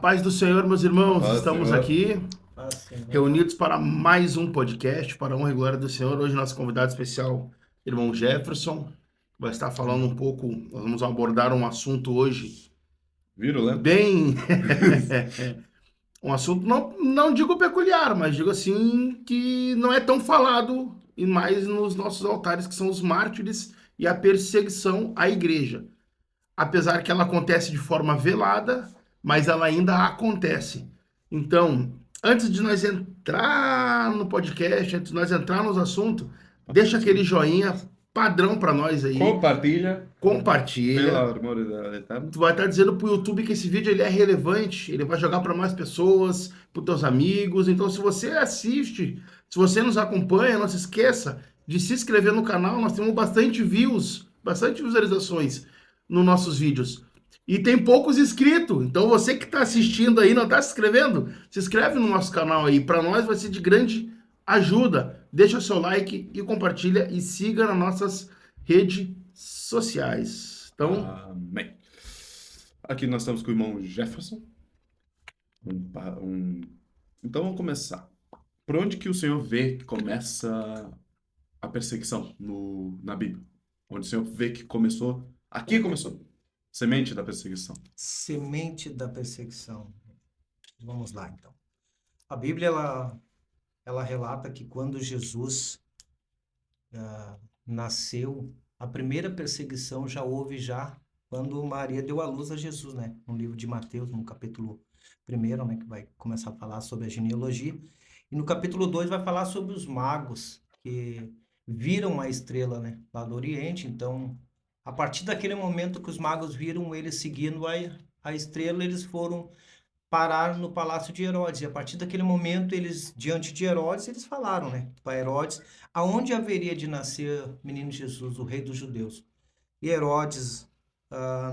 paz do Senhor, meus irmãos, Paz, estamos Senhor. aqui Paz, Senhor. reunidos para mais um podcast, para a honra e glória do Senhor. Hoje, nosso convidado especial, irmão Jefferson, vai estar falando um pouco. Nós vamos abordar um assunto hoje Virulento. bem. Um assunto, não digo peculiar, mas digo assim, que não é tão falado, e mais nos nossos altares, que são os mártires e a perseguição à igreja. Apesar que ela acontece de forma velada, mas ela ainda acontece. Então, antes de nós entrar no podcast, antes de nós entrar nos assuntos, deixa aquele joinha padrão para nós aí, Compartilha. compartilha. Pelo amor de eterno. Tu vai estar dizendo pro YouTube que esse vídeo ele é relevante, ele vai jogar para mais pessoas, para teus amigos. Então, se você assiste, se você nos acompanha, não se esqueça de se inscrever no canal. Nós temos bastante views, bastante visualizações nos nossos vídeos. E tem poucos inscritos. Então, você que está assistindo aí, não está se inscrevendo, se inscreve no nosso canal aí. Para nós vai ser de grande ajuda. Deixa o seu like e compartilha e siga nas nossas redes sociais. Então, Amém. Aqui nós estamos com o irmão Jefferson. Então vamos começar. Por onde que o Senhor vê que começa a perseguição na Bíblia? Onde o Senhor vê que começou? Aqui começou. Semente da perseguição. Semente da perseguição. Vamos lá, então. A Bíblia, ela relata que quando Jesus nasceu, a primeira perseguição já houve quando Maria deu à luz a Jesus, né? No livro de Mateus, no capítulo 1, né? Que vai começar a falar sobre a genealogia. E no capítulo 2 vai falar sobre os magos que viram a estrela, né? Lá do Oriente. Então, a partir daquele momento que os magos viram ele seguindo a estrela, eles foram parar no palácio de Herodes. E a partir daquele momento, diante de Herodes, eles falaram, né, para Herodes, aonde haveria de nascer o menino Jesus, o rei dos judeus. E Herodes,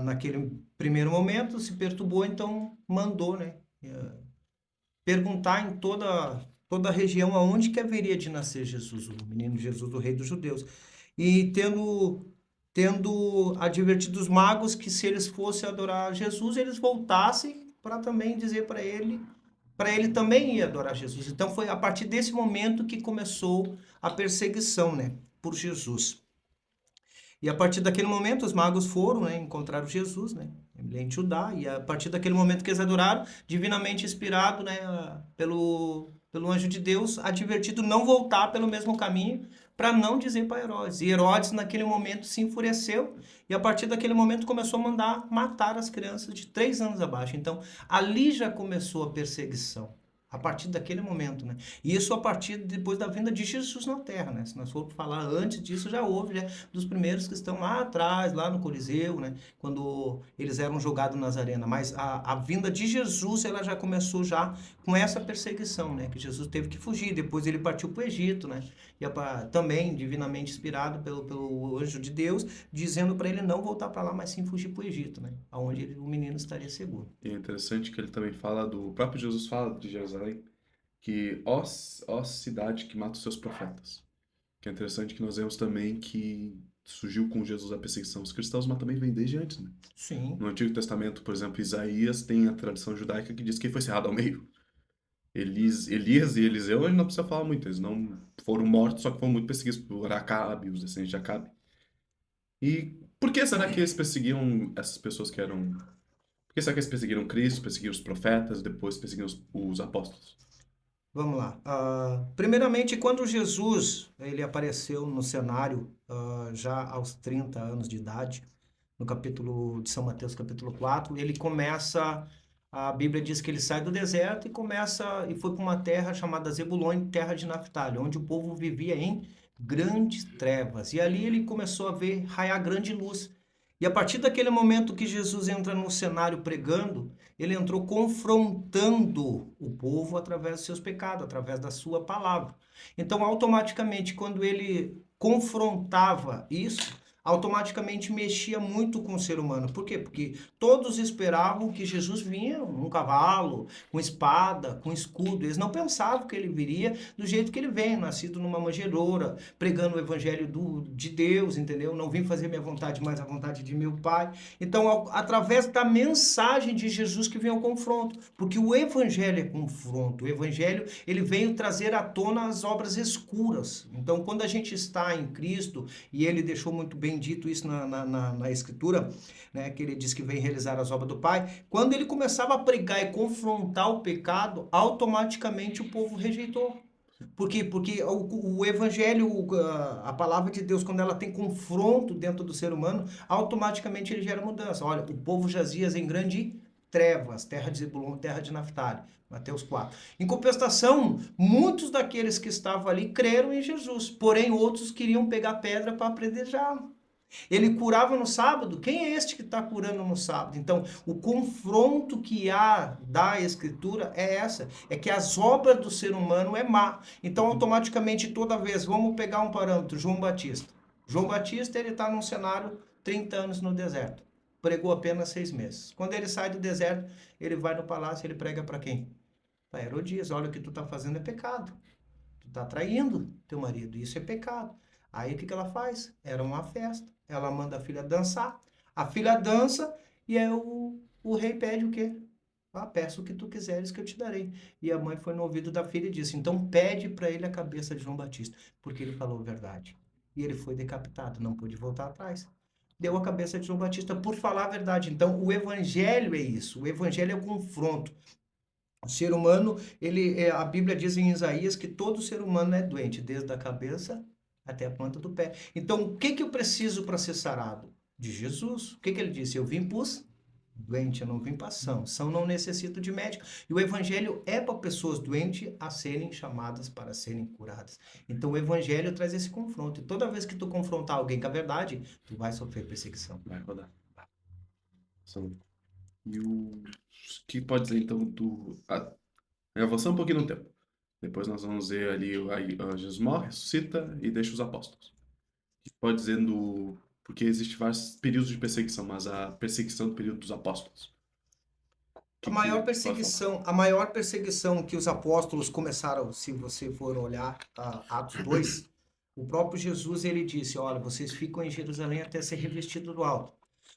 naquele primeiro momento, se perturbou, então mandou, né, perguntar em toda a região aonde que haveria de nascer Jesus, o menino Jesus, o rei dos judeus. E tendo advertido os magos que se eles fossem adorar Jesus, eles voltassem para também dizer para ele também ir adorar Jesus. Então foi a partir desse momento que começou a perseguição, né, por Jesus. E a partir daquele momento os magos foram, né, encontraram Jesus, né, em Judá, e a partir daquele momento que eles adoraram, divinamente inspirado, né, pelo anjo de Deus, advertido não voltar pelo mesmo caminho, para não dizer para Herodes. E Herodes, naquele momento, se enfureceu e, a partir daquele momento, começou a mandar matar as crianças de 3 anos abaixo. Então, ali já começou a perseguição. A partir daquele momento, né? E isso a partir depois da vinda de Jesus na Terra, né? Se nós formos falar antes disso, já houve, né? Dos primeiros que estão lá atrás, lá no Coliseu, né? Quando eles eram jogados nas arenas. Mas a vinda de Jesus, ela já começou já com essa perseguição, né? Que Jesus teve que fugir. Depois ele partiu para o Egito, né? E também divinamente inspirado pelo anjo de Deus, dizendo para ele não voltar para lá, mas sim fugir para o Egito, né? Onde o menino estaria seguro. E é interessante que ele também fala o próprio Jesus fala de Jerusalém, que ó cidade que mata os seus profetas. Que é interessante que nós vemos também que surgiu com Jesus a perseguição dos cristãos, mas também vem desde antes, né? Sim. No Antigo Testamento, por exemplo, Isaías tem a tradição judaica que diz que ele foi cerrado ao meio. Elias e Eliseu, a gente não precisa falar muito, eles não foram mortos, só que foram muito perseguidos por Acabe, os descendentes de Acabe. E por que será que eles perseguiam essas pessoas que eram... Por que será que eles perseguiram Cristo, perseguiram os profetas, depois perseguiram os apóstolos? Vamos lá. Primeiramente, quando Jesus ele apareceu no cenário já aos 30 anos de idade, no capítulo de São Mateus, capítulo 4, ele começa, a Bíblia diz que ele sai do deserto e foi para uma terra chamada Zebulônia, terra de Naftali, onde o povo vivia em grandes trevas. E ali ele começou a ver raiar grande luz. E a partir daquele momento que Jesus entra no cenário pregando, ele entrou confrontando o povo através dos seus pecados, através da sua palavra. Então, automaticamente, quando ele confrontava isso, automaticamente mexia muito com o ser humano. Por quê? Porque todos esperavam que Jesus vinha num cavalo, com espada, com escudo. Eles não pensavam que ele viria do jeito que ele vem, nascido numa manjedoura, pregando o evangelho de Deus, entendeu? Não vim fazer minha vontade, mas a vontade de meu Pai. Então, através da mensagem de Jesus que vem ao confronto, porque o evangelho é confronto. O evangelho, ele veio trazer à tona as obras escuras. Então, quando a gente está em Cristo, e ele deixou muito bem dito isso na Escritura, né, que ele diz que vem realizar as obras do Pai, quando ele começava a pregar e confrontar o pecado, automaticamente o povo rejeitou. Por quê? Porque o evangelho, a palavra de Deus, quando ela tem confronto dentro do ser humano, automaticamente ele gera mudança. Olha, o povo jazia em grande trevas, terra de Zebulon, terra de Naftali. Mateus 4. Em compensação, muitos daqueles que estavam ali creram em Jesus, porém outros queriam pegar pedra para apedrejá-lo. Ele curava no sábado. Quem é este que está curando no sábado? Então, o confronto que há da Escritura é essa. É que as obras do ser humano é má. Então, automaticamente, toda vez, vamos pegar um parâmetro, João Batista. João Batista, ele está num cenário 30 anos no deserto. Pregou apenas 6 meses. Quando ele sai do deserto, ele vai no palácio, ele prega para quem? Para Herodias. Olha, o que tu está fazendo é pecado. Tu está traindo teu marido. Isso é pecado. Aí o que ela faz? Era uma festa. Ela manda a filha dançar. A filha dança e aí o rei pede o quê? Ah, peço o que tu quiseres que eu te darei. E a mãe foi no ouvido da filha e disse, então pede para ele a cabeça de João Batista, porque ele falou a verdade. E ele foi decapitado, não pôde voltar atrás. Deu a cabeça de João Batista por falar a verdade. Então o evangelho é isso. O evangelho é o confronto. O ser humano, a Bíblia diz em Isaías que todo ser humano é doente, desde a cabeça até a planta do pé. Então, o que eu preciso para ser sarado? De Jesus. O que ele disse? Eu vim pus doente, eu não vim para são. São não necessito de médico. E o evangelho é para pessoas doentes a serem chamadas para serem curadas. Então, o evangelho traz esse confronto. E toda vez que tu confrontar alguém com a verdade, tu vai sofrer perseguição. Vai rodar. E o que pode dizer, então, avançando um pouquinho no tempo. Depois nós vamos ver ali, Jesus morre, ressuscita e deixa os apóstolos. O que pode dizer porque existem vários períodos de perseguição, mas a perseguição do período dos apóstolos. A maior perseguição que os apóstolos começaram, se você for olhar Atos 2, o próprio Jesus, ele disse, olha, vocês ficam em Jerusalém até ser revestido do alto.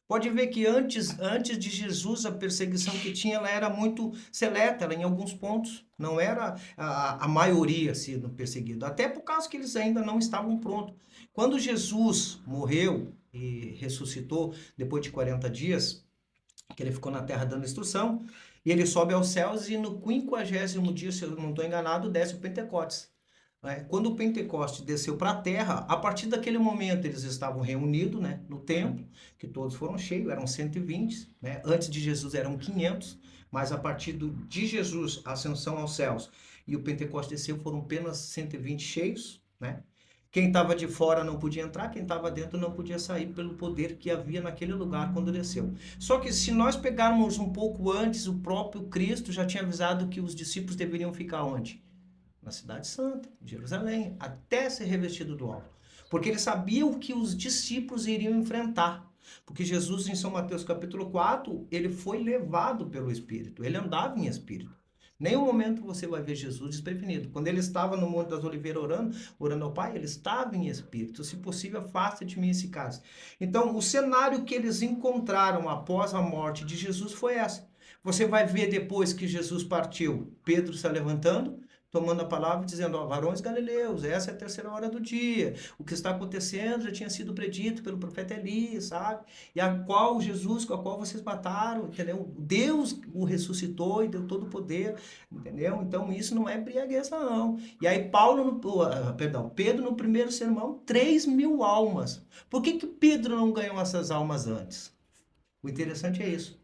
Pode ver que antes de Jesus, a perseguição que tinha, ela era muito seleta, ela em alguns pontos, não era a maioria sendo perseguida, até por causa que eles ainda não estavam prontos. Quando Jesus morreu e ressuscitou, depois de 40 dias, que ele ficou na terra dando instrução, e ele sobe aos céus e no 50º dia, se eu não estou enganado, desce o Pentecostes. Quando o Pentecoste desceu para a terra, a partir daquele momento eles estavam reunidos, né, no templo, que todos foram cheios, eram 120, né? Antes de Jesus eram 500, mas a partir de Jesus, a ascensão aos céus e o Pentecoste desceu, foram apenas 120 cheios, né? Quem estava de fora não podia entrar, quem estava dentro não podia sair pelo poder que havia naquele lugar quando desceu. Só que se nós pegarmos um pouco antes, o próprio Cristo já tinha avisado que os discípulos deveriam ficar onde? Na Cidade Santa, em Jerusalém, até ser revestido do alto. Porque ele sabia o que os discípulos iriam enfrentar. Porque Jesus, em São Mateus capítulo 4, ele foi levado pelo Espírito, ele andava em Espírito. Nenhum momento você vai ver Jesus desprevenido. Quando ele estava no Monte das Oliveiras orando ao Pai, ele estava em Espírito. Se possível, afasta de mim esse caso. Então, o cenário que eles encontraram após a morte de Jesus foi essa. Você vai ver depois que Jesus partiu, Pedro se levantando, tomando a palavra, dizendo, ó, varões galileus, essa é a 3ª hora do dia. O que está acontecendo já tinha sido predito pelo profeta Elias, sabe? E a qual Jesus, com a qual vocês mataram, entendeu? Deus o ressuscitou e deu todo o poder, entendeu? Então, isso não é embriagueza, não. E aí, Pedro, no primeiro sermão, 3.000 almas. Por que Pedro não ganhou essas almas antes? O interessante é isso.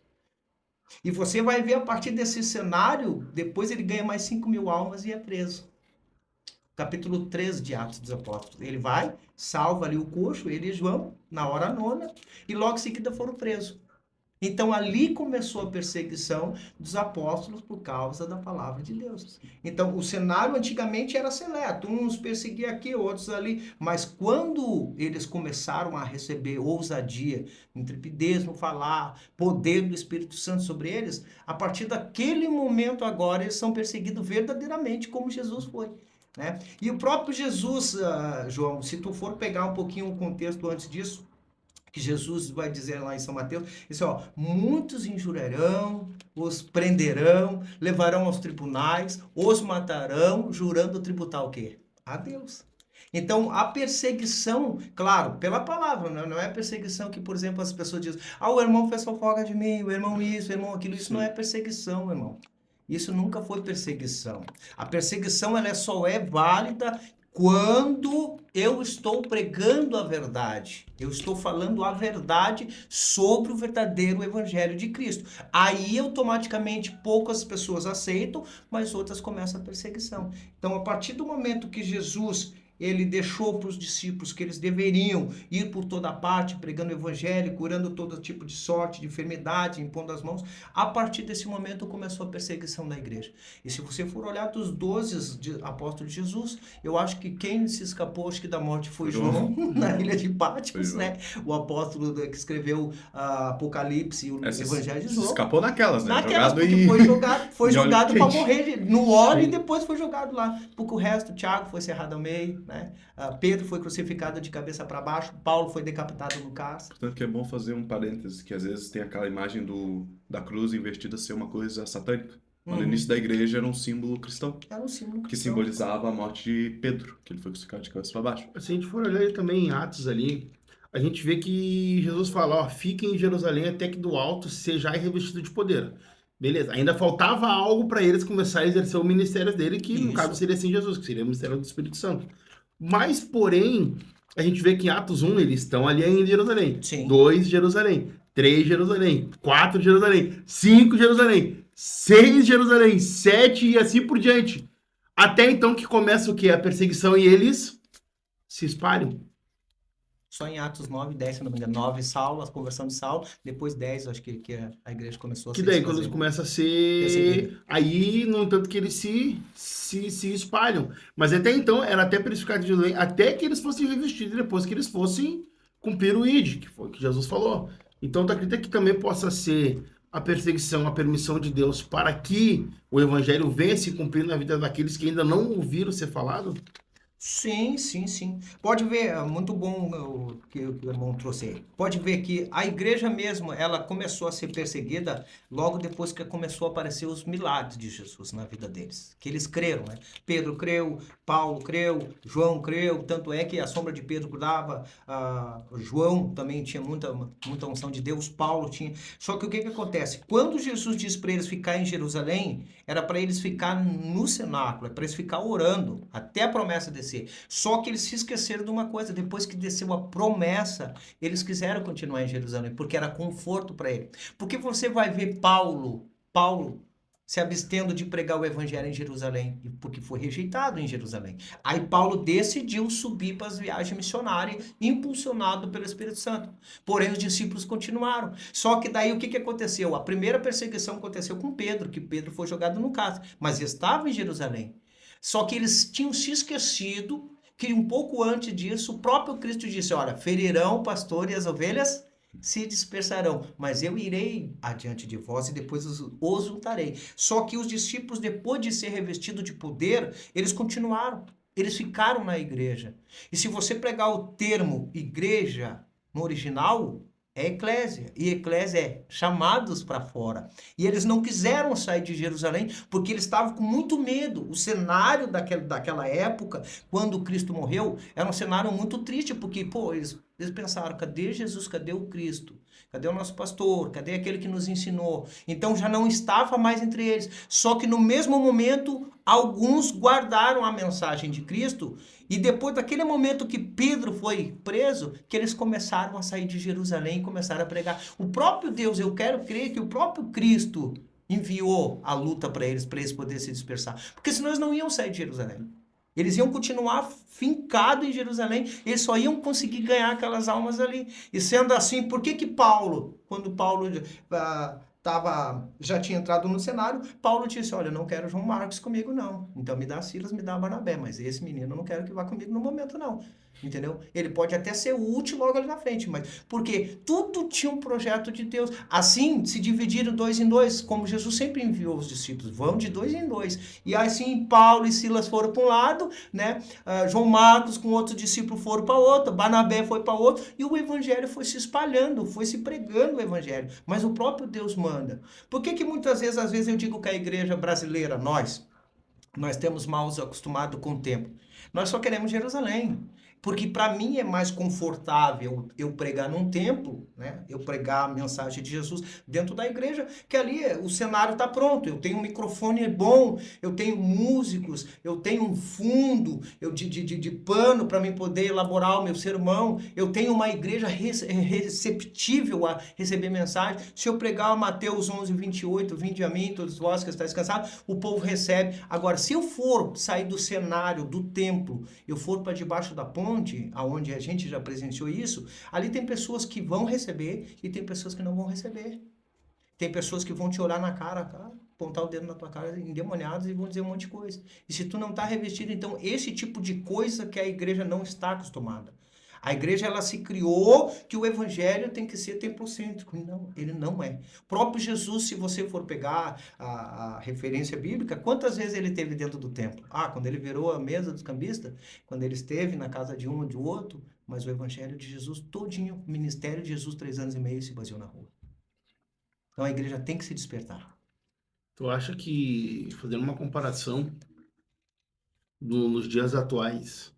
E você vai ver a partir desse cenário, depois ele ganha mais 5.000 almas e é preso. Capítulo 3 de Atos dos Apóstolos. Ele vai, salva ali o coxo, ele e João, na hora 9, e logo em seguida foram presos. Então ali começou a perseguição dos apóstolos por causa da palavra de Deus. Então o cenário antigamente era seleto, uns perseguiam aqui, outros ali, mas quando eles começaram a receber ousadia, intrepidez no falar, poder do Espírito Santo sobre eles, a partir daquele momento agora eles são perseguidos verdadeiramente como Jesus foi. Né? E o próprio Jesus, João, se tu for pegar um pouquinho o contexto antes disso, que Jesus vai dizer lá em São Mateus, isso, ó, muitos injuriarão, os prenderão, levarão aos tribunais, os matarão, jurando tributar o quê? A Deus. Então, a perseguição, claro, pela palavra, não é a perseguição que, por exemplo, as pessoas dizem, o irmão fez fofoca de mim, o irmão isso, o irmão aquilo, isso não é perseguição, irmão. Isso nunca foi perseguição. A perseguição, ela só é válida quando eu estou pregando a verdade, eu estou falando a verdade sobre o verdadeiro evangelho de Cristo. Aí, automaticamente, poucas pessoas aceitam, mas outras começam a perseguição. Então, a partir do momento que Jesus ele deixou para os discípulos que eles deveriam ir por toda parte, pregando o evangelho, curando todo tipo de sorte, de enfermidade, impondo as mãos, a partir desse momento começou a perseguição da igreja. E se você for olhar dos 12 apóstolos de Jesus, eu acho que quem se escapou, acho que da morte foi João, na ilha de Patmos, né? O apóstolo que escreveu Apocalipse e o Evangelho de João. Se escapou naquelas, né? Naquelas, jogado porque foi jogado para morrer no óleo e depois foi jogado lá. Porque o resto, Tiago foi cerrado ao meio, né? Pedro foi crucificado de cabeça para baixo, Paulo foi decapitado no cárcere. Portanto, que é bom fazer um parêntese, que às vezes tem aquela imagem da cruz investida ser uma coisa satânica. No início da igreja era um símbolo cristão. Era um símbolo cristão. Que simbolizava a morte de Pedro, que ele foi crucificado de cabeça para baixo. Se a gente for olhar também em Atos ali, a gente vê que Jesus fala, fiquem em Jerusalém até que do alto sejais revestido de poder. Beleza, ainda faltava algo para eles começar a exercer o ministério dele, que no caso seria assim Jesus, que seria o ministério do Espírito Santo. Mas, porém, a gente vê que em Atos 1 eles estão ali ainda em Jerusalém. Sim. 2 Jerusalém, 3 Jerusalém, 4 Jerusalém, 5 Jerusalém, 6 Jerusalém, 7 e assim por diante. Até então que começa o quê? A perseguição e eles se espalham. Só em Atos 9, 10, se não me engano. 9, Saulo, a conversão de Saulo. Depois 10, acho que a igreja começou a ser... Que daí, quando eles começam a ser... perseguido. Aí, no entanto que eles se espalham. Mas até então, era até para eles ficarem de Jerusalém, até que eles fossem revestidos, depois que eles fossem cumprir o ID, que foi o que Jesus falou. Então, tu acredita que também possa ser a perseguição, a permissão de Deus para que o evangelho venha se cumprir na vida daqueles que ainda não ouviram ser falado? Sim, sim, sim. Pode ver, muito bom o que o irmão trouxe aí. Pode ver que a igreja mesmo, ela começou a ser perseguida logo depois que começou a aparecer os milagres de Jesus na vida deles. Que eles creram, né? Pedro creu, Paulo creu, João creu, tanto é que a sombra de Pedro grudava, João também tinha muita unção de Deus, Paulo tinha. Só que o que acontece? Quando Jesus disse para eles ficar em Jerusalém, era para eles ficar no cenáculo, para eles ficar orando, até a promessa descer. Só que eles se esqueceram de uma coisa, depois que desceu a promessa, eles quiseram continuar em Jerusalém, porque era conforto para ele. Porque você vai ver Paulo se abstendo de pregar o evangelho em Jerusalém, porque foi rejeitado em Jerusalém. Aí Paulo decidiu subir para as viagens missionárias, impulsionado pelo Espírito Santo. Porém, os discípulos continuaram. Só que daí o que aconteceu? A primeira perseguição aconteceu com Pedro, que Pedro foi jogado no cárcere, mas estava em Jerusalém. Só que eles tinham se esquecido que um pouco antes disso, o próprio Cristo disse, olha, ferirão o pastor e as ovelhas se dispersarão, mas eu irei adiante de vós e depois os juntarei. Só que os discípulos, depois de ser revestidos de poder, eles continuaram, eles ficaram na igreja. E se você pegar o termo igreja no original, é eclésia, e eclésia é chamados para fora. E eles não quiseram sair de Jerusalém porque eles estavam com muito medo. O cenário daquela época, quando Cristo morreu, era um cenário muito triste, porque eles pensaram, cadê Jesus, cadê o Cristo? Cadê o nosso pastor? Cadê aquele que nos ensinou? Então já não estava mais entre eles. Só que no mesmo momento, alguns guardaram a mensagem de Cristo. E depois daquele momento que Pedro foi preso, que eles começaram a sair de Jerusalém e começaram a pregar. O próprio Deus, eu quero crer que o próprio Cristo enviou a luta para eles poderem se dispersar. Porque senão eles não iam sair de Jerusalém. Eles iam continuar fincados em Jerusalém, eles só iam conseguir ganhar aquelas almas ali. E sendo assim, por que que Paulo, quando Paulo já tinha entrado no cenário, Paulo disse, olha, não quero João Marcos comigo não, então me dá Silas, me dá Barnabé, mas esse menino eu não quero que vá comigo no momento não. Entendeu? Ele pode até ser útil logo ali na frente, mas porque tudo tinha um projeto de Deus. Assim, se dividiram 2 em 2, como Jesus sempre enviou os discípulos, vão de 2 em 2. E assim, Paulo e Silas foram para um lado, né? João Marcos com outro discípulo foram para outro, Barnabé foi para outro, e o evangelho foi se espalhando, foi se pregando o evangelho. Mas o próprio Deus manda. Por que que muitas vezes, às vezes eu digo que a igreja brasileira, nós temos mal acostumado com o tempo. Nós só queremos Jerusalém. Porque para mim é mais confortável eu pregar num templo, né? Eu pregar a mensagem de Jesus dentro da igreja, que ali o cenário está pronto. Eu tenho um microfone bom, eu tenho músicos, eu tenho um fundo de pano para mim poder elaborar o meu sermão. Eu tenho uma igreja receptível a receber mensagem. Se eu pregar Mateus 11:28, vinde a mim, todos vós que estáis cansados, o povo recebe. Agora, se eu for sair do cenário, do templo, eu for para debaixo da ponte, aonde a gente já presenciou isso, ali tem pessoas que vão receber e tem pessoas que não vão receber. Tem pessoas que vão te olhar na cara, apontar o dedo na tua cara, endemoniados, e vão dizer um monte de coisa. E se tu não está revestido, então esse tipo de coisa que a igreja não está acostumada. A igreja, ela se criou que o evangelho tem que ser templocêntrico. Não, ele não é. O próprio Jesus, se você for pegar a referência bíblica, quantas vezes ele esteve dentro do templo? Quando ele virou a mesa dos cambistas, quando ele esteve na casa de um ou de outro, mas o evangelho de Jesus todinho, o ministério de Jesus, 3 anos e meio, se baseou na rua. Então a igreja tem que se despertar. Tu acha que, fazendo uma comparação nos dias atuais,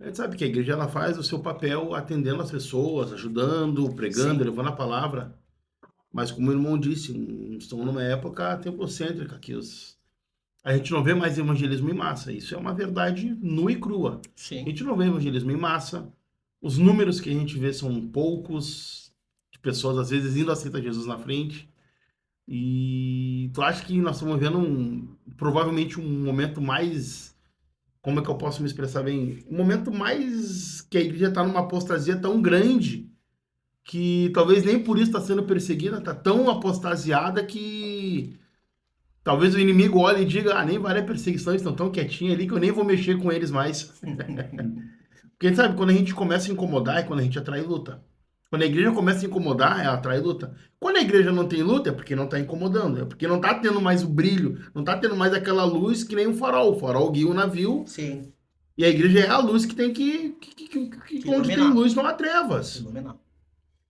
a gente sabe que a igreja ela faz o seu papel atendendo as pessoas, ajudando, pregando, Sim. levando a palavra. Mas como o irmão disse, estamos numa época templocêntrica, que a gente não vê mais evangelismo em massa. Isso é uma verdade nua e crua. A Sim. gente não vê evangelismo em massa. Os números que a gente vê são poucos, de pessoas às vezes indo aceitar Jesus na frente. E tu acha que nós estamos vivendo provavelmente um momento mais, como é que eu posso me expressar bem? Um momento mais que a igreja está numa apostasia tão grande que talvez nem por isso está sendo perseguida, está tão apostasiada que talvez o inimigo olhe e diga, nem vale a perseguição, eles estão tão quietinhos ali que eu nem vou mexer com eles mais. Porque sabe, quando a gente começa a incomodar é quando a gente atrai luta. Quando a igreja começa a incomodar, ela atrai luta. Quando a igreja não tem luta, é porque não está incomodando, é porque não está tendo mais o brilho, não está tendo mais aquela luz que nem um farol. O farol guia o navio. Sim. E a igreja é a luz que tem que onde tem iluminar. luz não há trevas. Iluminar.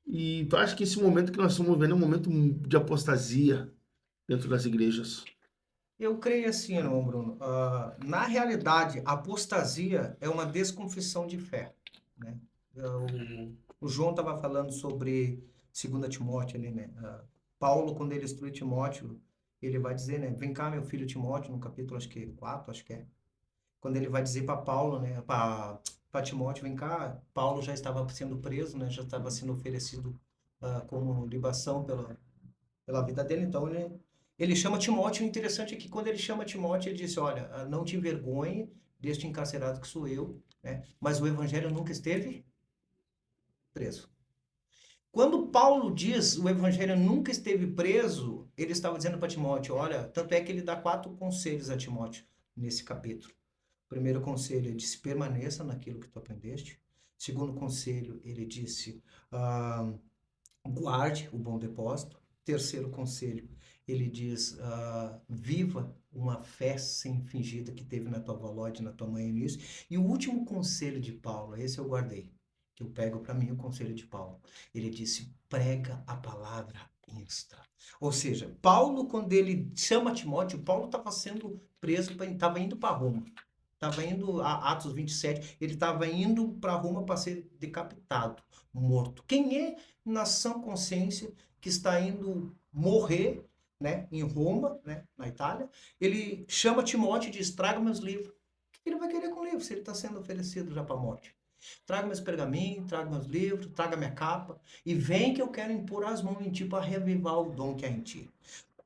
E tu acha que esse momento que nós estamos vivendo é um momento de apostasia dentro das igrejas? Eu creio assim, irmão Bruno. Na realidade, a apostasia é uma desconfissão de fé, né? O João estava falando sobre 2 Timóteo ali, né? Paulo, quando ele instrui Timóteo, ele vai dizer, né? Vem cá, meu filho Timóteo, no capítulo, acho que 4, acho que é. Quando ele vai dizer para Paulo, né? Para Timóteo, vem cá. Paulo já estava sendo preso, né? Já estava sendo oferecido como libação pela vida dele. Então, ele chama Timóteo. O interessante é que quando ele chama Timóteo, ele disse, olha, não te envergonhe deste encarcerado que sou eu, né? Mas o evangelho nunca esteve preso. Quando Paulo diz o evangelho nunca esteve preso, ele estava dizendo para Timóteo, olha, tanto é que ele dá 4 conselhos a Timóteo nesse capítulo. O primeiro conselho, ele disse, permaneça naquilo que tu aprendeste. Segundo conselho, ele disse, guarde o bom depósito. Terceiro conselho, ele diz, viva uma fé sem fingida que teve na tua avó e na tua mãe nisso. E o último conselho de Paulo, esse eu guardei, que eu pego para mim o conselho de Paulo. Ele disse, prega a palavra insta. Ou seja, Paulo, quando ele chama Timóteo, Paulo estava sendo preso, estava indo para Roma. Estava indo, a Atos 27, ele estava indo para Roma para ser decapitado, morto. Quem é na sã consciência que está indo morrer, né, em Roma, né, na Itália? Ele chama Timóteo e diz, traga meus livros. O que ele vai querer com o livro se ele está sendo oferecido já para a morte? Traga meus pergaminhos, traga meus livros, traga minha capa e vem que eu quero impor as mãos em ti para revivar o dom que há em ti.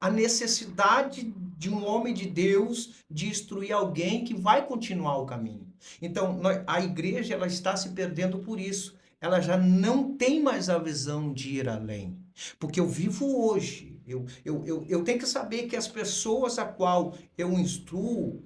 a necessidade de um homem de Deus de instruir alguém que vai continuar o caminho. Então, a igreja ela está se perdendo por isso. Ela já não tem mais a visão de ir além. Porque eu vivo hoje. Eu tenho que saber que as pessoas a qual eu instruo,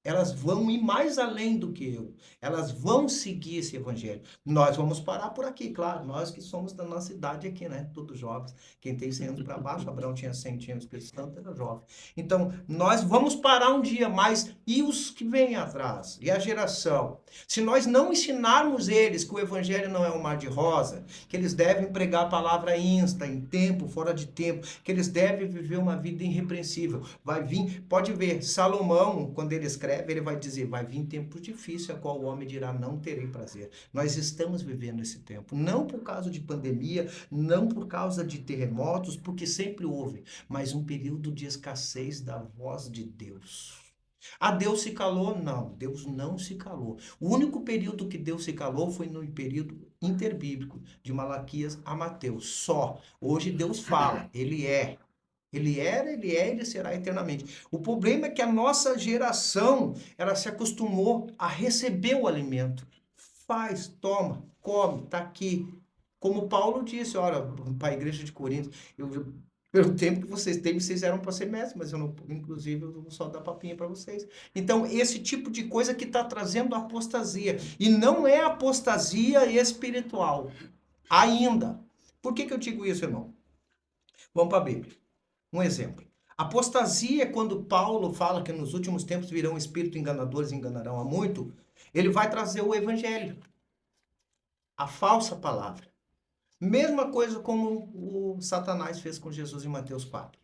elas vão ir mais além do que eu. Elas vão seguir esse evangelho. Nós vamos parar por aqui, claro. Nós que somos da nossa idade aqui, né? Todos jovens. Quem tem 100 anos para baixo, Abraão tinha 100, tinha o Espírito Santo, era jovem. Então, nós vamos parar um dia, mas e os que vêm atrás? E a geração? Se nós não ensinarmos eles que o evangelho não é um mar de rosa, que eles devem pregar a palavra insta, em tempo, fora de tempo, que eles devem viver uma vida irrepreensível. Vai vir, pode ver, Salomão, quando ele escreve, ele vai dizer, vai vir tempo difícil, a qual o homem dirá, não terei prazer. Nós estamos vivendo esse tempo, não por causa de pandemia, não por causa de terremotos, porque sempre houve, mas um período de escassez da voz de Deus. Deus se calou? Não, Deus não se calou. O único período que Deus se calou foi no período interbíblico, de Malaquias a Mateus, só. Hoje Deus fala, Ele é. Ele era, ele é, ele será eternamente. O problema é que a nossa geração, ela se acostumou a receber o alimento. Faz, toma, come, tá aqui. Como Paulo disse, olha, para a igreja de Corinto, pelo tempo que vocês têm, vocês eram para ser mestres, mas eu não, inclusive, eu vou só dar papinha para vocês. Então, esse tipo de coisa que está trazendo apostasia. E não é apostasia espiritual. Ainda. Por que eu digo isso, irmão? Vamos para a Bíblia. Um exemplo. Apostasia é quando Paulo fala que nos últimos tempos virão espíritos enganadores e enganarão a muito. Ele vai trazer o evangelho. A falsa palavra. Mesma coisa como o Satanás fez com Jesus em Mateus 4.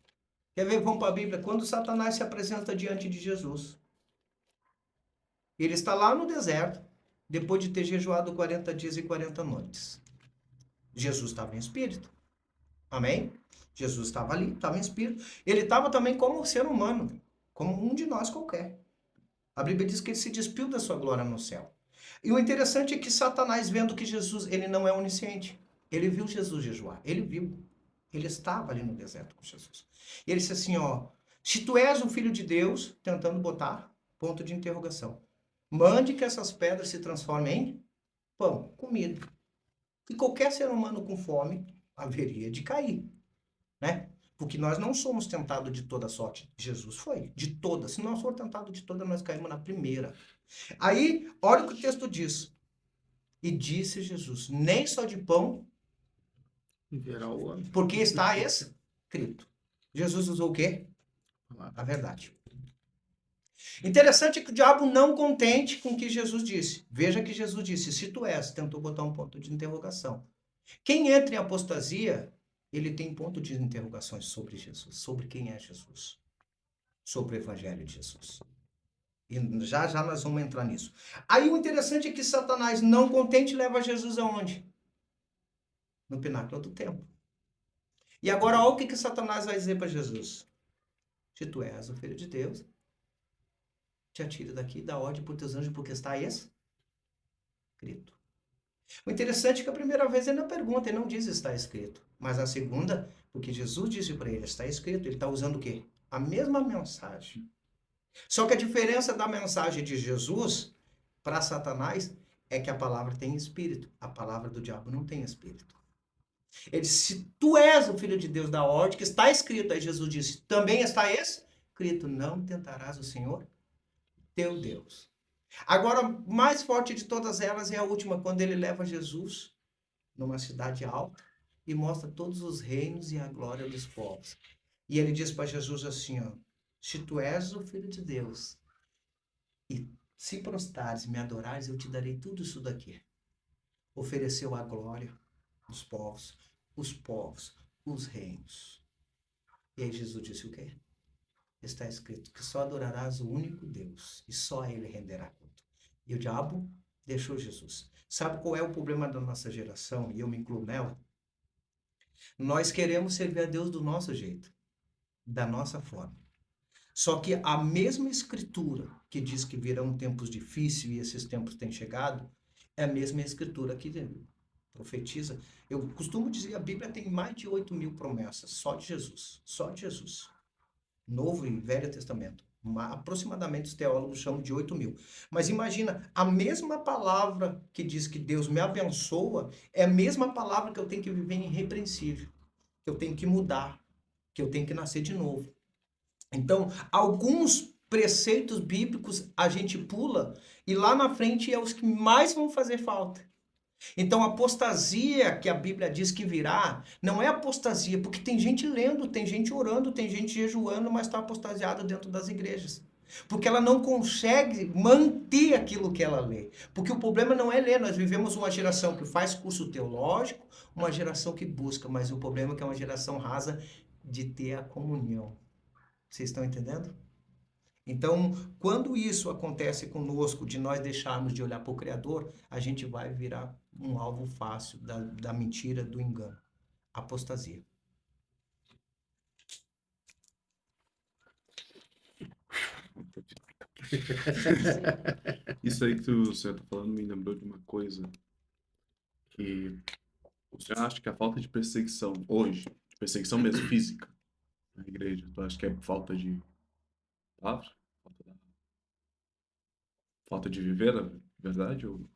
Quer ver? Vamos para a Bíblia. Quando Satanás se apresenta diante de Jesus. Ele está lá no deserto, depois de ter jejuado 40 dias e 40 noites. Jesus estava em espírito. Amém? Jesus estava ali, estava em espírito. Ele estava também como ser humano, como um de nós qualquer. A Bíblia diz que ele se despiu da sua glória no céu. E o interessante é que Satanás, vendo que Jesus, ele não é onisciente, ele viu Jesus jejuar, ele viu. Ele estava ali no deserto com Jesus. E ele disse assim, ó, se tu és o filho de Deus, tentando botar ponto de interrogação, mande que essas pedras se transformem em pão, comida. E qualquer ser humano com fome haveria de cair. Né? Porque nós não somos tentados de toda sorte. Jesus foi, de toda. Se nós for tentados de toda, nós caímos na primeira. Aí, olha o que o texto diz. E disse Jesus, nem só de pão, Viverá o homem. porque está escrito. Jesus usou o quê? A verdade. Interessante que o diabo não contente com o que Jesus disse. Veja que Jesus disse, se tu és, tentou botar um ponto de interrogação. Quem entra em apostasia, ele tem ponto de interrogações sobre Jesus, sobre quem é Jesus, sobre o evangelho de Jesus. E já já nós vamos entrar nisso. Aí o interessante é que Satanás, não contente, leva Jesus aonde? No pináculo do templo. E agora olha o que Satanás vai dizer para Jesus. Se tu és o filho de Deus, te atire daqui, dá ordem por teus anjos, porque está escrito. O interessante é que a primeira vez ele não pergunta, ele não diz está escrito. Mas a segunda, porque Jesus disse para ele, está escrito, ele está usando o quê? A mesma mensagem. Só que a diferença da mensagem de Jesus para Satanás é que a palavra tem espírito. A palavra do diabo não tem espírito. Ele disse, se tu és o filho de Deus, da ordem que está escrito. Aí Jesus disse, também está escrito, não tentarás o Senhor, teu Deus. Agora, mais forte de todas elas é a última, quando ele leva Jesus numa cidade alta e mostra todos os reinos e a glória dos povos. E ele diz para Jesus assim, ó, se tu és o Filho de Deus e se prostrares e me adorares, eu te darei tudo isso daqui. Ofereceu a glória dos povos, os reinos. E aí Jesus disse o quê? Está escrito que só adorarás o único Deus e só a ele renderá culto. E o diabo deixou Jesus. Sabe qual é o problema da nossa geração? E eu me incluo nela. Nós queremos servir a Deus do nosso jeito, da nossa forma. Só que a mesma escritura que diz que virão tempos difíceis e esses tempos têm chegado, é a mesma escritura que profetiza. Eu costumo dizer, a Bíblia tem mais de 8.000 promessas, só de Jesus. Só de Jesus. Novo e Velho Testamento. Aproximadamente os teólogos chamam de 8.000. Mas imagina, a mesma palavra que diz que Deus me abençoa é a mesma palavra que eu tenho que viver irrepreensível, que eu tenho que mudar, que eu tenho que nascer de novo. Então, alguns preceitos bíblicos a gente pula e lá na frente é os que mais vão fazer falta. Então, a apostasia que a Bíblia diz que virá, não é apostasia, porque tem gente lendo, tem gente orando, tem gente jejuando, mas está apostasiada dentro das igrejas. Porque ela não consegue manter aquilo que ela lê. Porque o problema não é ler, nós vivemos uma geração que faz curso teológico, uma geração que busca, mas o problema é que é uma geração rasa de ter a comunhão. Vocês estão entendendo? Então, quando isso acontece conosco, de nós deixarmos de olhar para o Criador, a gente vai virar um alvo fácil da mentira, do engano. Apostasia. Isso aí que o senhor tá falando me lembrou de uma coisa que o senhor acha que a falta de perseguição hoje, de perseguição mesmo física na igreja, tu acha que é falta de palavra? Falta de viver a verdade? Ou o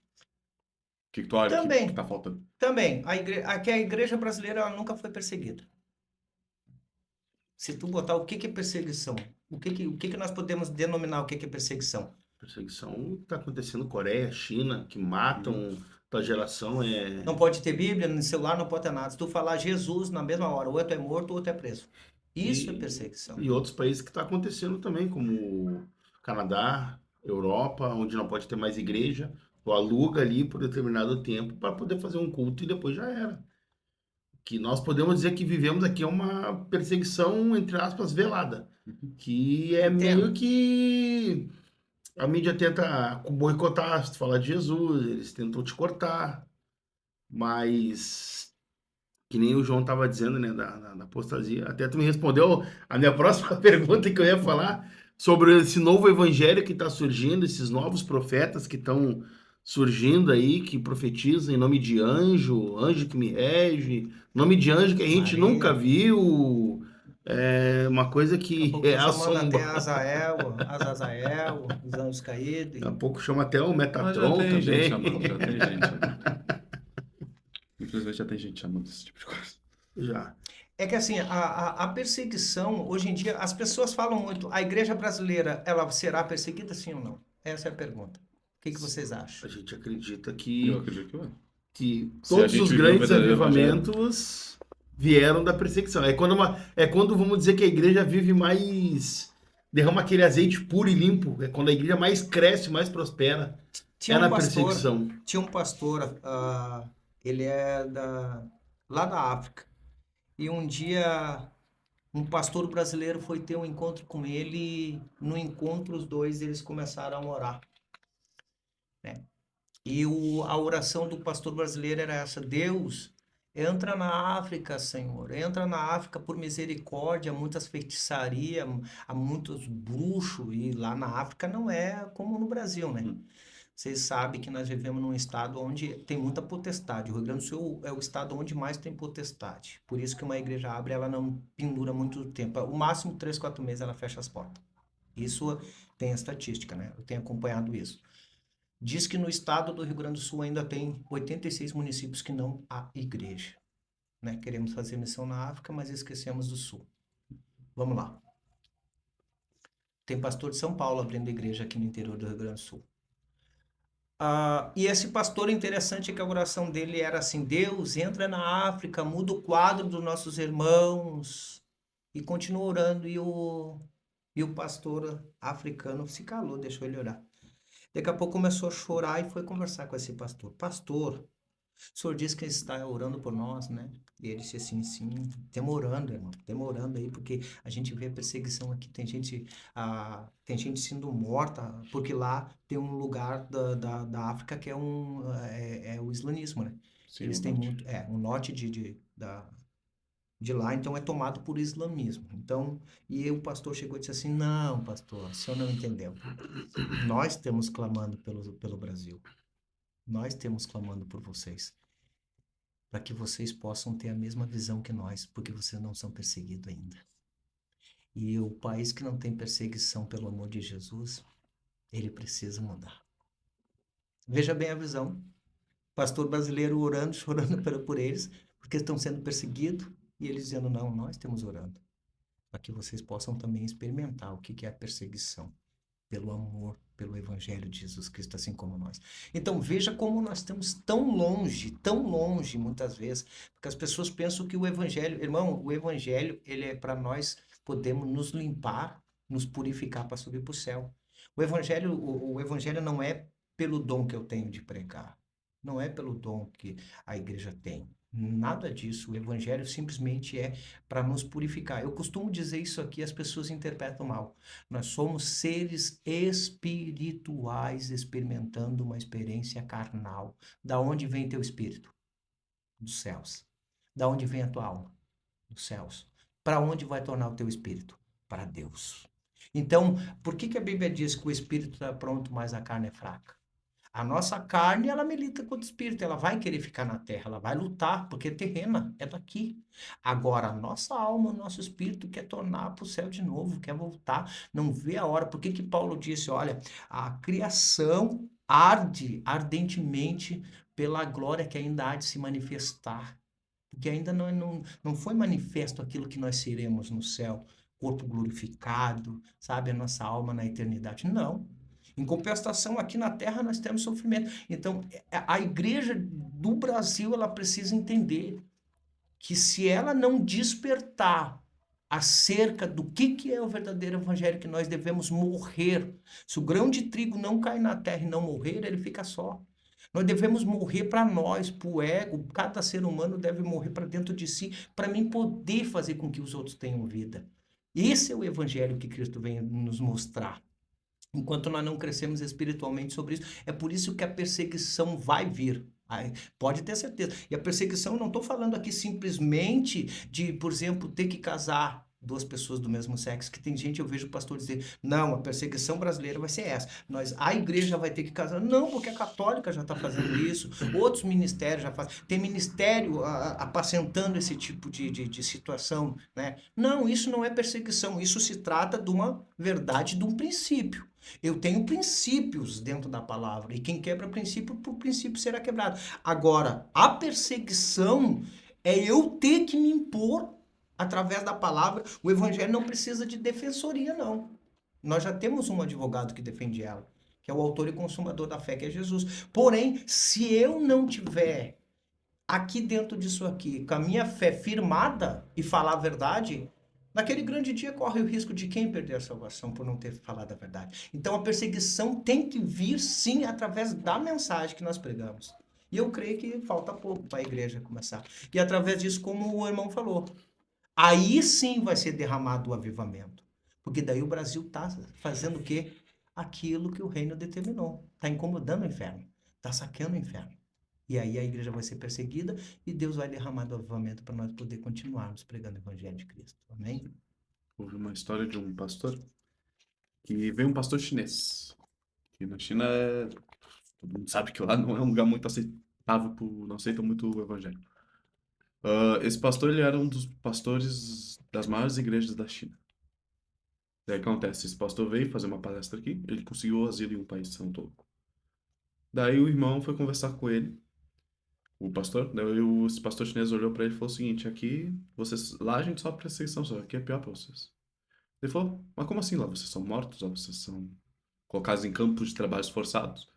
que tu acha que Também, tá faltando? também. Aqui a igreja brasileira ela nunca foi perseguida. Se tu botar o que é perseguição, o que nós podemos denominar o que é perseguição? Perseguição está acontecendo na Coreia, China, que matam tua geração. Não pode ter Bíblia, no celular não pode ter nada. Se tu falar Jesus na mesma hora, ou tu é morto ou tu é preso. Isso é perseguição. E outros países que está acontecendo também, como Canadá, Europa, onde não pode ter mais igreja, tu aluga ali por determinado tempo para poder fazer um culto e depois já era. Que nós podemos dizer que vivemos aqui uma perseguição, entre aspas, velada, que é meio que a mídia tenta boicotar se tu falar de Jesus, eles tentam te cortar, mas que nem o João estava dizendo, né, da apostasia. Até tu me respondeu a minha próxima pergunta que eu ia falar sobre esse novo evangelho que está surgindo, esses novos profetas que estão surgindo aí, que profetizam em nome de anjo, anjo que me rege, nome de anjo que a gente Maria. nunca viu. É uma coisa Daqui a que pouco é tá chamando até assombrosa. Azazel, os anjos caídos. Daqui a pouco chama até o Mas já Metatron tem gente também. chamando, já tem gente chamando. Infelizmente já tem gente chamando esse tipo de coisa. Já. É que assim, a perseguição, hoje em dia, as pessoas falam muito, a igreja brasileira, ela será perseguida sim ou não? Essa é a pergunta. O que vocês A acham? gente acredita Eu que acredito que vai. Se a todos gente os viveu o grandes verdadeiro avivamentos vieram da perseguição. É quando vamos dizer que a igreja vive mais, derrama aquele azeite puro e limpo. É quando a igreja mais cresce, mais prospera. Tinha É um na pastor, perseguição. ele é lá da África. E um dia, um pastor brasileiro foi ter um encontro com ele. E no encontro, os dois, eles começaram a orar, né? E a oração do pastor brasileiro era essa: Deus, entra na África, Senhor. Entra na África por misericórdia. Há muitas feitiçarias, há muitos bruxos. E lá na África não é como no Brasil, né? Vocês sabem que nós vivemos num estado onde tem muita potestade. O Rio Grande do Sul é o estado onde mais tem potestade. Por isso que uma igreja abre, ela não pendura muito tempo. O máximo 3, 4 meses ela fecha as portas. Isso tem a estatística, né? Eu tenho acompanhado isso. Diz que no estado do Rio Grande do Sul ainda tem 86 municípios que não há igreja, né? Queremos fazer missão na África, mas esquecemos do Sul. Vamos lá. Tem pastor de São Paulo abrindo igreja aqui no interior do Rio Grande do Sul. E esse pastor, interessante é que a oração dele era assim: Deus, entra na África, muda o quadro dos nossos irmãos. E continua orando. E o pastor africano se calou, deixou ele orar. Daqui a pouco começou a chorar e foi conversar com esse pastor. Pastor, o senhor disse que está orando por nós, né? E ele disse assim, sim, demorando, irmão, demorando aí, porque a gente vê a perseguição aqui, tem gente sendo morta, porque lá tem um lugar da África que é o islamismo, né? Sim, Eles o têm norte. muito, o norte de lá, então é tomado por islamismo. Então, e o pastor chegou e disse assim: não, pastor, o senhor não entendeu. Nós temos clamando pelo Brasil. Nós temos clamando por vocês. para que vocês possam ter a mesma visão que nós, porque vocês não são perseguidos ainda. E o país que não tem perseguição pelo amor de Jesus, ele precisa mudar. Veja bem a visão. Pastor brasileiro orando, chorando por eles, porque estão sendo perseguidos, e eles dizendo, não, nós estamos orando, para que vocês possam também experimentar o que é a perseguição, pelo amor, pelo Evangelho de Jesus Cristo, assim como nós. Então, veja como nós estamos tão longe, muitas vezes, porque as pessoas pensam que o Evangelho, irmão, o Evangelho, ele é para nós podermos nos limpar, nos purificar para subir para o céu. O Evangelho não é pelo dom que eu tenho de pregar, não é pelo dom que a igreja tem. Nada disso. O Evangelho simplesmente é para nos purificar. Eu costumo dizer isso aqui, as pessoas interpretam mal. Nós somos seres espirituais experimentando uma experiência carnal. Da onde vem teu espírito? Dos céus. Da onde vem a tua alma? Dos céus. Para onde vai tornar o teu espírito? Para Deus. Então, por que a Bíblia diz que o espírito está pronto, mas a carne é fraca? A nossa carne, ela milita contra o espírito, ela vai querer ficar na terra, ela vai lutar, porque é terrena, é daqui. Agora, a nossa alma, o nosso espírito quer tornar para o céu de novo, quer voltar, não vê a hora. Por que Paulo disse, olha, a criação arde ardentemente pela glória que ainda há de se manifestar, porque ainda não foi manifesto aquilo que nós seremos no céu, corpo glorificado, sabe, a nossa alma na eternidade. Não. Em compensação, aqui na Terra nós temos sofrimento. Então, a igreja do Brasil, ela precisa entender que se ela não despertar acerca do que é o verdadeiro evangelho, que nós devemos morrer. Se o grão de trigo não cair na terra e não morrer, ele fica só. Nós devemos morrer para nós, para o ego. Cada ser humano deve morrer para dentro de si, para mim poder fazer com que os outros tenham vida. Esse é o evangelho que Cristo vem nos mostrar. Enquanto nós não crescemos espiritualmente sobre isso, é por isso que a perseguição vai vir. Pode ter certeza. E a perseguição, eu não estou falando aqui simplesmente de, por exemplo, ter que casar duas pessoas do mesmo sexo, que tem gente, eu vejo o pastor dizer, não, a perseguição brasileira vai ser essa. A igreja vai ter que casar. Não, porque a católica já está fazendo isso, outros ministérios já fazem. Tem ministério apacentando esse tipo de situação, né? Não, isso não é perseguição, isso se trata de uma verdade, de um princípio. Eu tenho princípios dentro da palavra, e quem quebra princípio, por princípio será quebrado. Agora, a perseguição é eu ter que me impor através da palavra. O evangelho não precisa de defensoria, não. Nós já temos um advogado que defende ela, que é o autor e consumador da fé, que é Jesus. Porém, se eu não tiver aqui dentro disso aqui, com a minha fé firmada e falar a verdade, naquele grande dia corre o risco de quem perder a salvação por não ter falado a verdade. Então a perseguição tem que vir sim através da mensagem que nós pregamos. E eu creio que falta pouco para a igreja começar. E através disso, como o irmão falou, aí sim vai ser derramado o avivamento. Porque daí o Brasil está fazendo o quê? Aquilo que o reino determinou. Está incomodando o inferno. Está saqueando o inferno. E aí a igreja vai ser perseguida e Deus vai derramar do avivamento para nós poder continuarmos pregando o evangelho de Cristo. Amém? Houve uma história de um pastor que veio um pastor chinês. Que na China, todo mundo sabe que lá não é um lugar muito aceitável, não aceita muito o evangelho. Esse pastor, ele era um dos pastores das maiores igrejas da China. Daí acontece, esse pastor veio fazer uma palestra aqui, ele conseguiu asilo em um país de São Paulo. Daí o irmão foi conversar com ele, o pastor, daí esse pastor chinês olhou pra ele e falou o seguinte, aqui, lá a gente sofre perseguição, só aqui é pior pra vocês. Ele falou, mas como assim lá? Vocês são mortos ou vocês são colocados em campos de trabalhos forçados?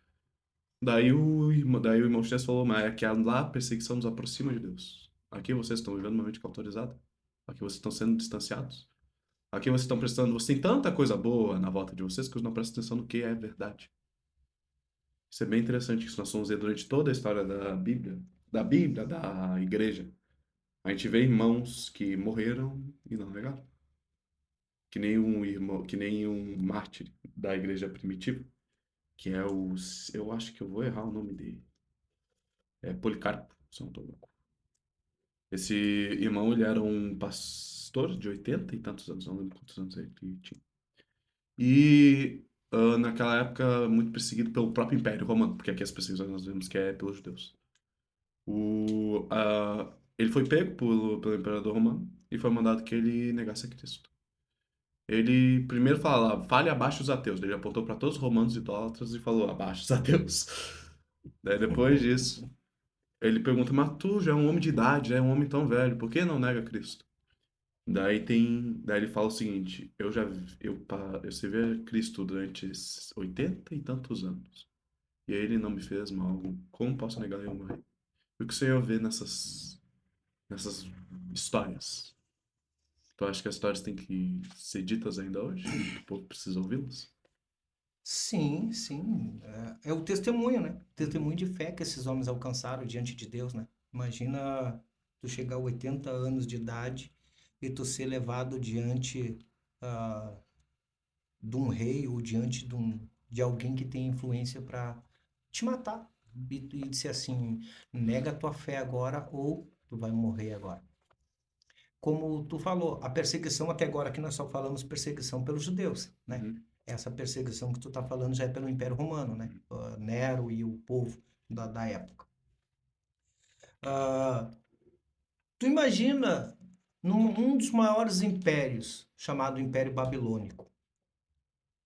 Daí o irmão chinês falou, mas é que lá a perseguição nos aproxima de Deus. Aqui vocês estão vivendo uma mente autorizada. Aqui vocês estão sendo distanciados. Aqui vocês estão prestando... Você tem tanta coisa boa na volta de vocês que vocês não prestam atenção no que é verdade. Isso é bem interessante. Isso nós vamos ver durante toda a história da Bíblia, da igreja. A gente vê irmãos que morreram e não negaram. Que nem um mártir da igreja primitiva, que é eu acho que eu vou errar o nome dele. É Policarpo, se eu não tô louco. Esse irmão, ele era um pastor de 80 e tantos anos, não lembro quantos anos ele tinha. E naquela época, muito perseguido pelo próprio Império Romano, porque aqui as perseguições nós vemos que é pelos judeus. Ele foi pego pelo imperador romano e foi mandado que ele negasse a Cristo. Ele primeiro fala, fale abaixo os ateus. Ele apontou para todos os romanos idólatras e falou, abaixo os ateus. Daí depois disso, ele pergunta, mas tu já é um homem de idade, já é um homem tão velho, por que não nega Cristo? Daí ele fala o seguinte, eu servi a Cristo durante 80 e tantos anos, e ele não me fez mal algum. Como posso negar eu morrer? O que o Senhor vê nessas histórias? Tu acha que as histórias têm que ser ditas ainda hoje? O povo precisa ouvi-las? Sim, sim. É o testemunho, né? Testemunho de fé que esses homens alcançaram diante de Deus, né? Imagina tu chegar a 80 anos de idade e tu ser levado diante ah, de um rei ou diante de alguém que tem influência para te matar. E dizer assim, nega a tua fé agora ou tu vai morrer agora. Como tu falou, a perseguição até agora aqui nós só falamos perseguição pelos judeus, né? Uhum. Essa perseguição que tu tá falando já é pelo Império Romano, né? Nero e o povo da época. Ah, tu imagina um dos maiores impérios, chamado Império Babilônico.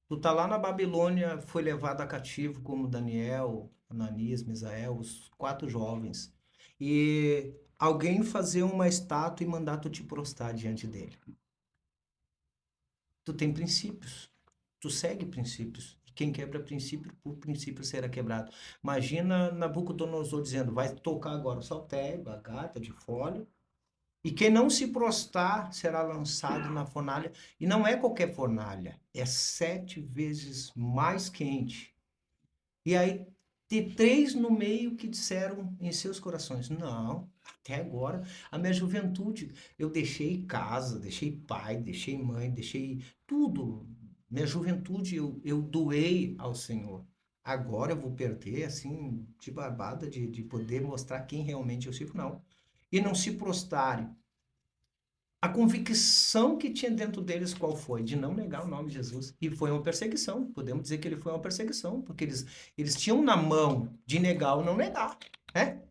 Tu tá lá na Babilônia, foi levado a cativo como Daniel, Ananias, Misael, os 4 jovens. E alguém fazer uma estátua e mandar tu te prostrar diante dele. Tu tem princípios, tu segue princípios. Quem quebra princípio, por princípio será quebrado. Imagina Nabucodonosor dizendo, vai tocar agora o saltério, a gata de fólio, e quem não se prostrar será lançado na fornalha. E não é qualquer fornalha, é 7 vezes mais quente. E aí, tem 3 no meio que disseram em seus corações, não, até agora, a minha juventude, eu deixei casa, deixei pai, deixei mãe, deixei tudo. Minha juventude eu doei ao Senhor. Agora eu vou perder, assim, de barbada, de poder mostrar quem realmente eu sirvo, não. E não se prostrarem. A convicção que tinha dentro deles qual foi? De não negar o nome de Jesus. E foi uma perseguição. Podemos dizer que ele foi uma perseguição, porque eles tinham na mão de negar ou não negar, né?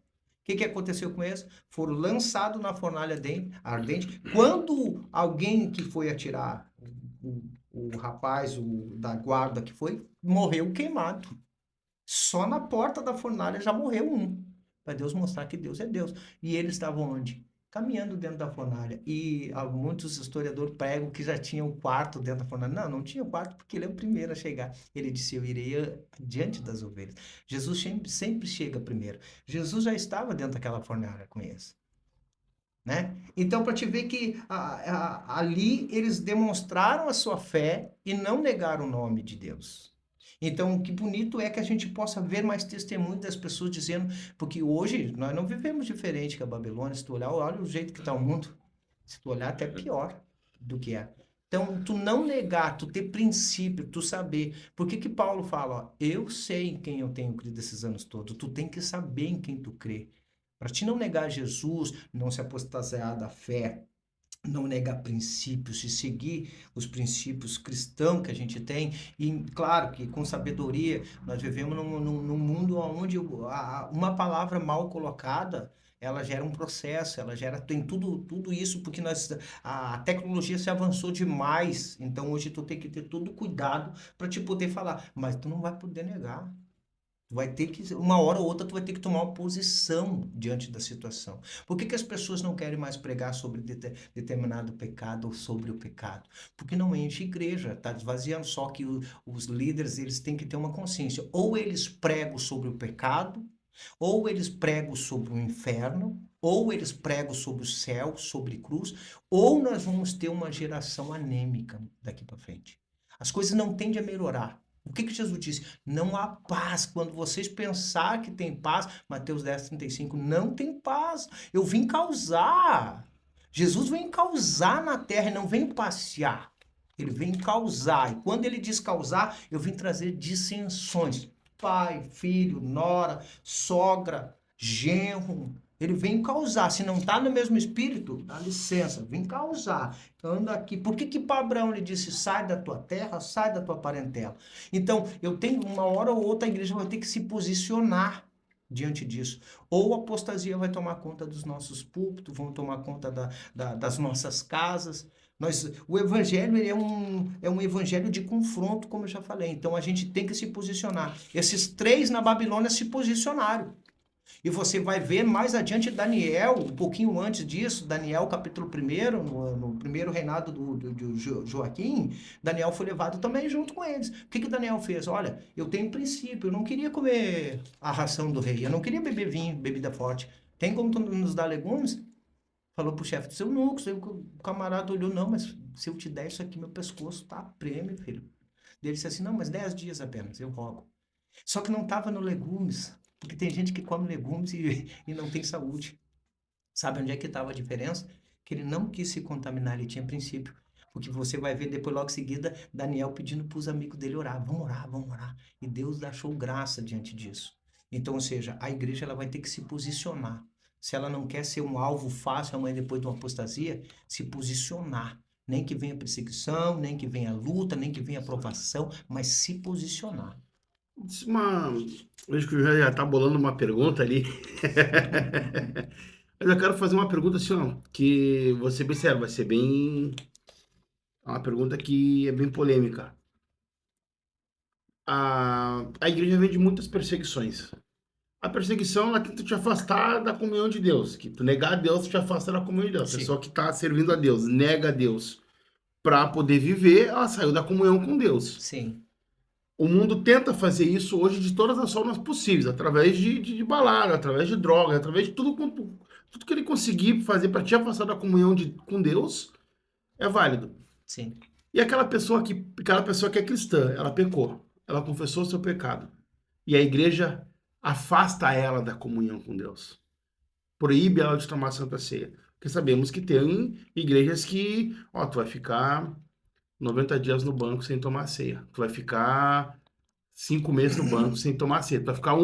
O que aconteceu com eles? Foram lançados na fornalha ardente. Quando alguém que foi atirar, o rapaz da guarda que foi, morreu queimado. Só na porta da fornalha já morreu um. Para Deus mostrar que Deus é Deus. E eles estavam onde? Caminhando dentro da fornalha. E muitos historiadores pregam que já tinha um quarto dentro da fornalha. Não, não tinha quarto porque ele é o primeiro a chegar. Ele disse, eu irei diante das ovelhas. Jesus sempre chega primeiro. Jesus já estava dentro daquela fornalha com eles. Né? Então, para te ver que ali eles demonstraram a sua fé e não negaram o nome de Deus. Então, que bonito é que a gente possa ver mais testemunho das pessoas dizendo, porque hoje nós não vivemos diferente que a Babilônia. Se tu olhar, olha o jeito que está o mundo. Se tu olhar, até pior do que é. Então, tu não negar, tu ter princípio, tu saber. Por que Paulo fala, ó, eu sei em quem eu tenho crido esses anos todos. Tu tem que saber em quem tu crê. Para te não negar Jesus, não se apostasiar da fé, não negar princípios, e seguir os princípios cristãos que a gente tem. E claro que com sabedoria, nós vivemos num mundo onde uma palavra mal colocada, ela gera um processo, tem tudo isso, porque a tecnologia se avançou demais. Então hoje tu tem que ter todo cuidado para te poder falar, mas tu não vai poder negar. Tu vai ter que, uma hora ou outra, tu vai ter que tomar uma posição diante da situação. Por que as pessoas não querem mais pregar sobre determinado pecado ou sobre o pecado? Porque não enche igreja, está esvaziando. Só que os líderes, eles têm que ter uma consciência. Ou eles pregam sobre o pecado, ou eles pregam sobre o inferno, ou eles pregam sobre o céu, sobre cruz, ou nós vamos ter uma geração anêmica daqui para frente. As coisas não tendem a melhorar. O que Jesus disse? Não há paz. Quando vocês pensar que tem paz, Mateus 10:35, não tem paz. Eu vim causar. Jesus vem causar na terra e não vem passear. Ele vem causar. E quando ele diz causar, eu vim trazer dissensões. Pai, filho, nora, sogra, genro. Ele vem causar. Se não está no mesmo espírito, dá licença, vem causar. Então, anda aqui. Por que para Abraão ele disse, sai da tua terra, sai da tua parentela? Então, eu tenho uma hora ou outra, a igreja vai ter que se posicionar. diante disso. Ou a apostasia vai tomar conta dos nossos púlpitos, vão tomar conta das nossas casas. O evangelho ele é um evangelho de confronto, como eu já falei. Então a gente tem que se posicionar. Esses 3 na Babilônia se posicionaram. E você vai ver mais adiante Daniel, um pouquinho antes disso, Daniel capítulo 1, no primeiro reinado do Joaquim, Daniel foi levado também junto com eles. O que Daniel fez? Olha, eu tenho princípio, eu não queria comer a ração do rei, eu não queria beber vinho, bebida forte. Tem como tu nos dar legumes? Falou pro chefe dos eunucos, o camarada olhou, não, mas se eu te der isso aqui, meu pescoço tá prêmio, filho. Ele disse assim, não, mas 10 dias apenas, eu rogo. Só que não estava no legumes, porque tem gente que come legumes e não tem saúde. Sabe onde é que estava a diferença? Que ele não quis se contaminar, ele tinha princípio. Porque você vai ver depois, logo em seguida, Daniel pedindo para os amigos dele orar. Vamos orar, vamos orar. E Deus achou graça diante disso. Então, ou seja, a igreja ela vai ter que se posicionar. Se ela não quer ser um alvo fácil amanhã depois de uma apostasia, se posicionar. Nem que venha perseguição, nem que venha luta, nem que venha provação, mas se posicionar. Uma... Vejo que já tá bolando uma pergunta ali. Mas eu quero fazer uma pergunta assim, ó, que vou ser bem sério, vai ser bem... É uma pergunta que é bem polêmica. A igreja vem de muitas perseguições. A perseguição, ela tenta te afastar da comunhão de Deus. Que tu negar a Deus, te afasta da comunhão de Deus. A Sim. pessoa que está servindo a Deus, nega a Deus para poder viver, ela saiu da comunhão com Deus. Sim. O mundo tenta fazer isso hoje de todas as formas possíveis, através de balada, através de droga, através de tudo que ele conseguir fazer para te afastar da comunhão com Deus é válido. Sim. E aquela pessoa que é cristã, ela pecou, ela confessou o seu pecado. E a igreja afasta ela da comunhão com Deus. Proíbe ela de tomar a Santa Ceia. Porque sabemos que tem igrejas que, ó, tu vai ficar 90 dias no banco sem tomar ceia. Tu vai ficar 5 meses no banco sem tomar ceia. Tu vai ficar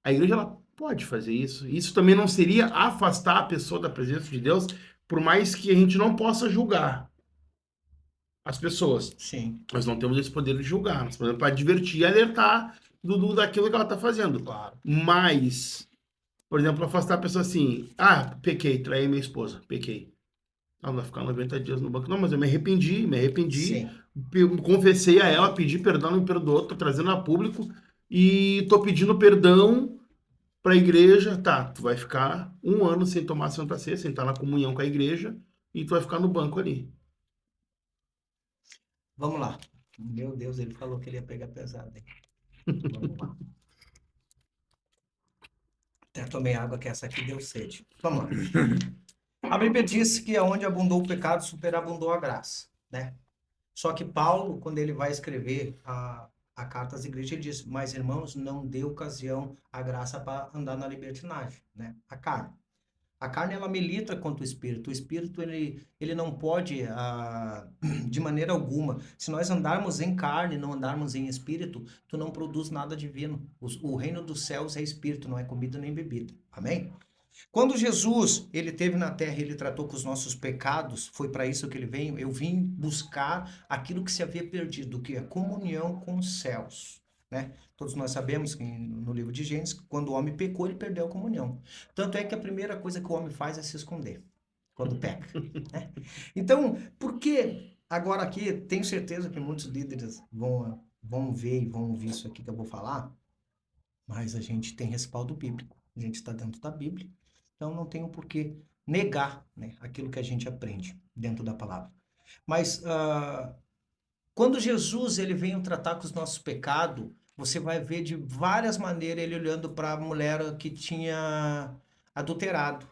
A igreja, ela pode fazer isso. Isso também não seria afastar a pessoa da presença de Deus, por mais que a gente não possa julgar as pessoas. Sim. Nós não temos esse poder de julgar. Nós podemos advertir e alertar daquilo que ela está fazendo. Claro. Mas, por exemplo, afastar a pessoa assim, pequei, traí minha esposa, pequei. Ela vai ficar 90 dias no banco. Não, mas eu me arrependi, Sim. confessei a ela, pedi perdão, não me perdoou, tô trazendo a público e tô pedindo perdão para a igreja. Tá, tu vai ficar 1 ano sem tomar a Santa Ceia, sem estar na comunhão com a igreja e tu vai ficar no banco ali. Vamos lá. Meu Deus, ele falou que ele ia pegar pesado, hein? Vamos lá. Até tomei água, que essa aqui deu sede. Vamos lá. A Bíblia diz que aonde abundou o pecado, superabundou a graça, né? Só que Paulo, quando ele vai escrever a carta às igrejas, ele diz, mas irmãos, não dê ocasião à graça para andar na libertinagem, né? A carne. A carne, ela milita contra o espírito. O espírito, ele não pode, de maneira alguma, se nós andarmos em carne, não andarmos em espírito, tu não produz nada divino. O reino dos céus é espírito, não é comida nem bebida. Amém? Quando Jesus, ele esteve na terra, ele tratou com os nossos pecados, foi para isso que ele veio, eu vim buscar aquilo que se havia perdido, que é a comunhão com os céus, né? Todos nós sabemos que no livro de Gênesis, quando o homem pecou, ele perdeu a comunhão. Tanto é que a primeira coisa que o homem faz é se esconder, quando peca, né? Então, por que agora aqui, tenho certeza que muitos líderes vão ver e vão ouvir isso aqui que eu vou falar, mas a gente tem respaldo bíblico, a gente está dentro da Bíblia, então não tenho por que negar, né, aquilo que a gente aprende dentro da palavra. Mas quando Jesus ele veio tratar com os nossos pecados, você vai ver de várias maneiras ele olhando para a mulher que tinha adulterado.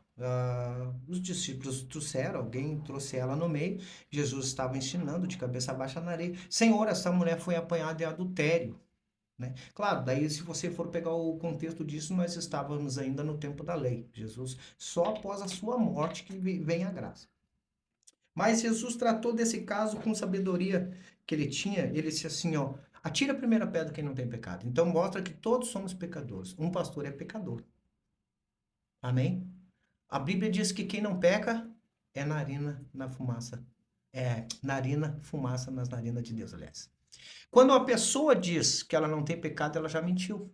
Os discípulos trouxeram, alguém trouxe ela no meio, Jesus estava ensinando de cabeça baixa na areia. Senhor, essa mulher foi apanhada em adultério. Né? Claro, daí se você for pegar o contexto disso, nós estávamos ainda no tempo da lei. Jesus, só após a sua morte que vem a graça. Mas Jesus tratou desse caso com sabedoria que ele tinha. Ele disse assim, ó, atira a primeira pedra quem não tem pecado. Então mostra que todos somos pecadores. Um pastor é pecador. Amém? A Bíblia diz que quem não peca é narina na fumaça. É narina, fumaça nas narinas de Deus, aliás. Quando uma pessoa diz que ela não tem pecado, ela já mentiu.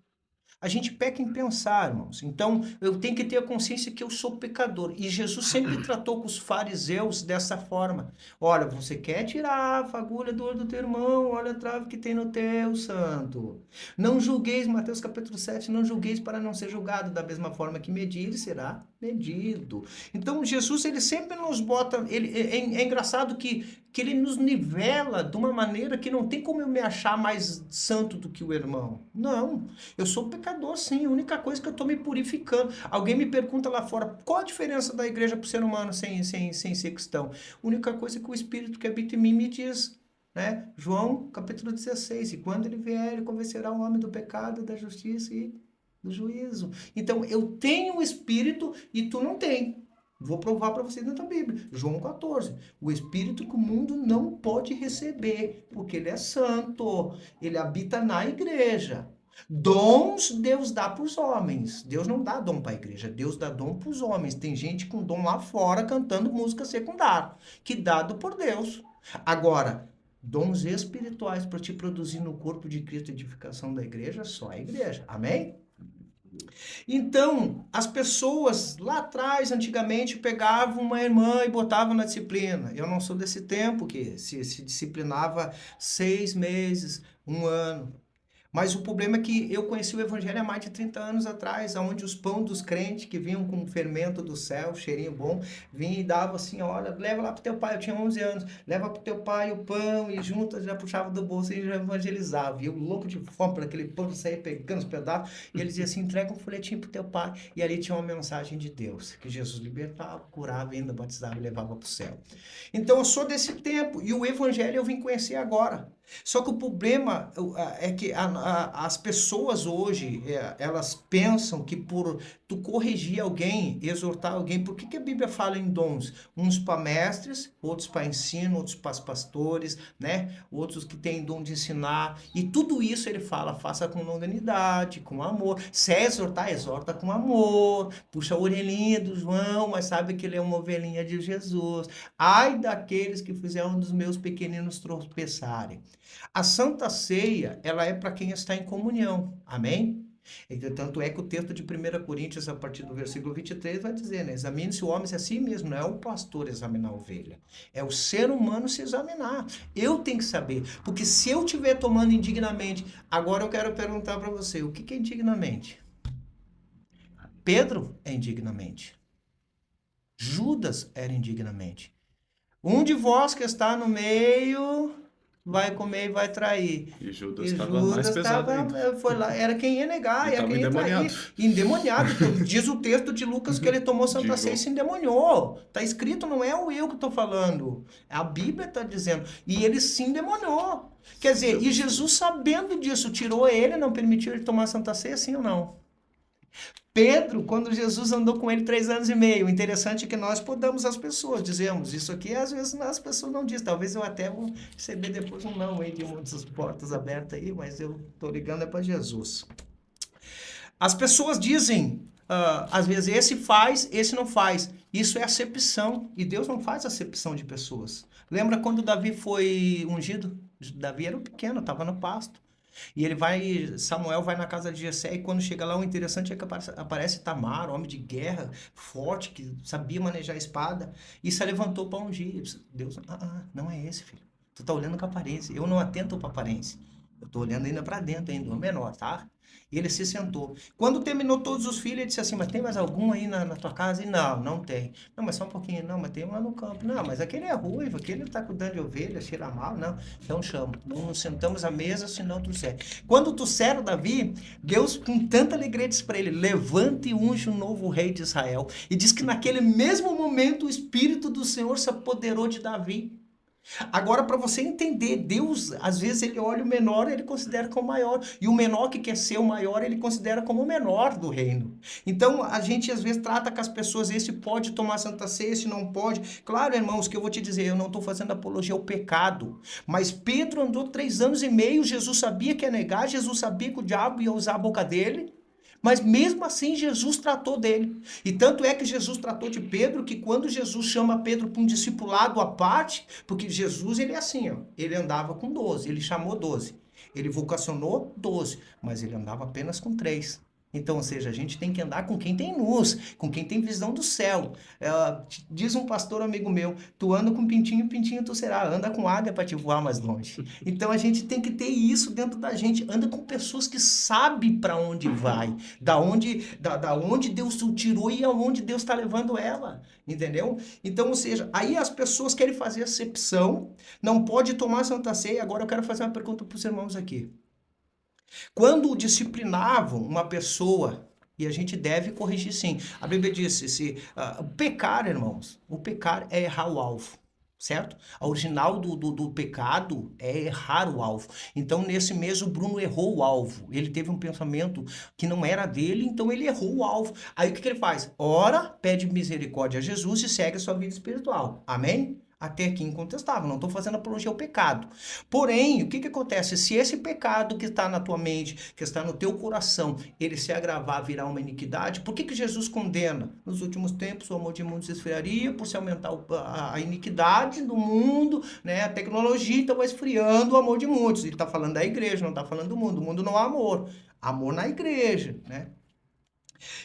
A gente peca em pensar, irmãos. Então, eu tenho que ter a consciência que eu sou pecador. E Jesus sempre tratou com os fariseus dessa forma. Olha, você quer tirar a fagulha do olho do teu irmão, olha a trave que tem no teu, santo. Não julgueis, Mateus capítulo 7, não julgueis para não ser julgado. Da mesma forma que medir, será medido. Então, Jesus, ele sempre nos bota... É engraçado que ele nos nivela de uma maneira que não tem como eu me achar mais santo do que o irmão. Não, eu sou pecador sim, a única coisa é que eu estou me purificando. Alguém me pergunta lá fora, qual a diferença da igreja para o ser humano sem ser cristão? A única coisa é que o Espírito que habita em mim me diz, né? João capítulo 16, e quando ele vier, ele convencerá o homem do pecado, da justiça e do juízo. Então, eu tenho o Espírito e tu não tem. Vou provar para vocês dentro da Bíblia. João 14. O Espírito que o mundo não pode receber, porque ele é santo. Ele habita na igreja. Dons Deus dá para os homens. Deus não dá dom para a igreja. Deus dá dom para os homens. Tem gente com dom lá fora cantando música secundária, que dado por Deus. Agora, dons espirituais para te produzir no corpo de Cristo, edificação da igreja, só a igreja. Amém? Então, as pessoas lá atrás, antigamente, pegavam uma irmã e botavam na disciplina. Eu não sou desse tempo que se disciplinava 6 meses, 1 ano. Mas o problema é que eu conheci o evangelho há mais de 30 anos atrás, onde os pão dos crentes que vinham com o fermento do céu, cheirinho bom, vinham e davam assim, olha, leva lá pro teu pai, eu tinha 11 anos, leva pro teu pai o pão, e juntas já puxava do bolso e já evangelizava. E eu louco de fome por aquele pão, saía pegando os pedaços, e ele dizia assim, entrega um folhetinho pro teu pai, e ali tinha uma mensagem de Deus, que Jesus libertava, curava, ainda batizava e levava pro céu. Então eu sou desse tempo, e o evangelho eu vim conhecer agora. Só que o problema é que as pessoas hoje, elas pensam que por tu corrigir alguém, exortar alguém, por que a Bíblia fala em dons? Uns para mestres, outros para ensino, outros para pastores, né? Outros que têm dom de ensinar. E tudo isso ele fala, faça com longanimidade, com amor. Se é exortar, exorta com amor. Puxa a orelhinha do João, mas sabe que ele é uma ovelhinha de Jesus. Ai daqueles que fizeram um dos meus pequeninos tropeçarem. A Santa Ceia, ela é para quem está em comunhão, amém? Tanto é que o texto de 1 Coríntios, a partir do versículo 23, vai dizer, né? Examine-se o homem a si mesmo, não é o pastor examinar a ovelha, é o ser humano se examinar. Eu tenho que saber, porque se eu estiver tomando indignamente, agora eu quero perguntar para você, o que é indignamente? Pedro é indignamente. Judas era indignamente. Um de vós que está no meio... vai comer e vai trair. E Judas estava mais pesado ainda. Foi lá, era quem ia negar, era quem ia endemoniado. trair. Endemoniado. Diz o texto de Lucas que ele tomou Santa Ceia e se endemoniou. Está escrito, não é o eu que estou falando. A Bíblia está dizendo. E ele se endemoniou. Quer dizer, e Jesus sabendo disso, tirou ele, não permitiu ele tomar Santa Ceia, sim ou não? Pedro, quando Jesus andou com ele 3 anos e meio, o interessante é que nós podamos as pessoas, dizemos, isso aqui às vezes as pessoas não dizem, talvez eu até vou receber depois um não aí de uma dessas portas abertas aí, mas eu tô ligando é para Jesus. As pessoas dizem, às vezes esse faz, esse não faz, isso é acepção, e Deus não faz acepção de pessoas. Lembra quando Davi foi ungido? Davi era pequeno, estava no pasto. E Samuel vai na casa de Jessé, e quando chega lá, o interessante é que aparece Tamar, homem de guerra, forte, que sabia manejar a espada, e se levantou para ungir. Deus, não é esse, filho. Tu tá olhando com a aparência. Eu não atento para a aparência. Eu tô olhando ainda para dentro, ainda, o menor, tá? E ele se sentou. Quando terminou todos os filhos, ele disse assim, mas tem mais algum aí na tua casa? E não tem. Não, mas só um pouquinho. Não, mas tem um lá no campo. Não, mas aquele é ruivo, aquele tá cuidando de ovelha, cheira mal. Não, então chama. Não sentamos à mesa, senão trouxer. Quando trouxeram Davi, Deus com tanta alegria disse para ele, levante e unge o novo rei de Israel. E diz que naquele mesmo momento o Espírito do Senhor se apoderou de Davi. Agora, para você entender, Deus, às vezes ele olha o menor e ele considera como maior. E o menor que quer ser o maior, ele considera como o menor do reino. Então, a gente às vezes trata com as pessoas, esse pode tomar Santa Ceia, esse não pode. Claro, irmãos, que eu vou te dizer, eu não estou fazendo apologia ao pecado. Mas Pedro andou 3 anos e meio, Jesus sabia que ia negar, Jesus sabia que o diabo ia usar a boca dele. Mas mesmo assim Jesus tratou dele. E tanto é que Jesus tratou de Pedro, que quando Jesus chama Pedro para um discipulado à parte, porque Jesus ele é assim, ó, ele andava com 12, ele chamou 12. Ele vocacionou 12, mas ele andava apenas com 3. Então, ou seja, a gente tem que andar com quem tem luz, com quem tem visão do céu. Diz um pastor amigo meu, tu anda com pintinho, pintinho tu será. Anda com águia para te voar mais longe. Então, a gente tem que ter isso dentro da gente. Anda com pessoas que sabem para onde vai, da onde Deus o tirou e aonde Deus está levando ela. Entendeu? Então, ou seja, aí as pessoas querem fazer acepção, não pode tomar Santa Ceia. Agora eu quero fazer uma pergunta para os irmãos aqui. Quando disciplinavam uma pessoa, e a gente deve corrigir sim, a Bíblia diz, pecar, irmãos, o pecar é errar o alvo, certo? A original do pecado é errar o alvo. Então, nesse mês, o Bruno errou o alvo. Ele teve um pensamento que não era dele, então ele errou o alvo. Aí o que ele faz? Ora, pede misericórdia a Jesus e segue a sua vida espiritual. Amém? Até aqui incontestável, não estou fazendo apologia ao pecado. Porém, o que acontece? Se esse pecado que está na tua mente, que está no teu coração, ele se agravar, virar uma iniquidade, por que Jesus condena? Nos últimos tempos, o amor de muitos esfriaria, por se aumentar a iniquidade do mundo, né? A tecnologia então vai esfriando o amor de muitos. Ele está falando da igreja, não está falando do mundo. O mundo não há amor. Amor na igreja, né?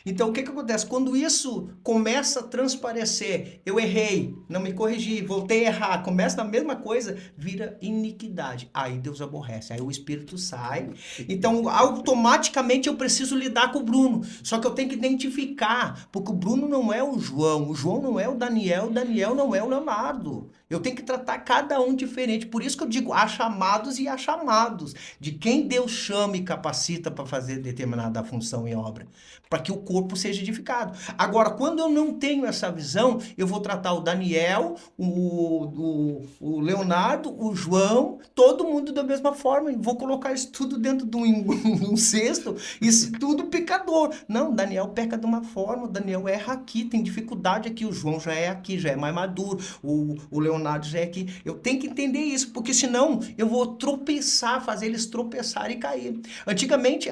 Então, o que acontece? Quando isso começa a transparecer, eu errei, não me corrigi, voltei a errar, começa a mesma coisa, vira iniquidade. Aí Deus aborrece, aí o Espírito sai. Então, automaticamente eu preciso lidar com o Bruno. Só que eu tenho que identificar, porque o Bruno não é o João não é o Daniel não é o Leonardo. Eu tenho que tratar cada um diferente. Por isso que eu digo, há chamados e há chamados. De quem Deus chama e capacita para fazer determinada função e obra. Para que o corpo seja edificado. Agora, quando eu não tenho essa visão, eu vou tratar o Daniel, o Leonardo, o João, todo mundo da mesma forma. E vou colocar isso tudo dentro de um cesto. Isso tudo pecador. Não, Daniel peca de uma forma, o Daniel erra aqui, tem dificuldade aqui. O João já é aqui, já é mais maduro. O Leonardo já é aqui. Eu tenho que entender isso, porque senão eu vou tropeçar, fazer eles tropeçarem e cair. Antigamente,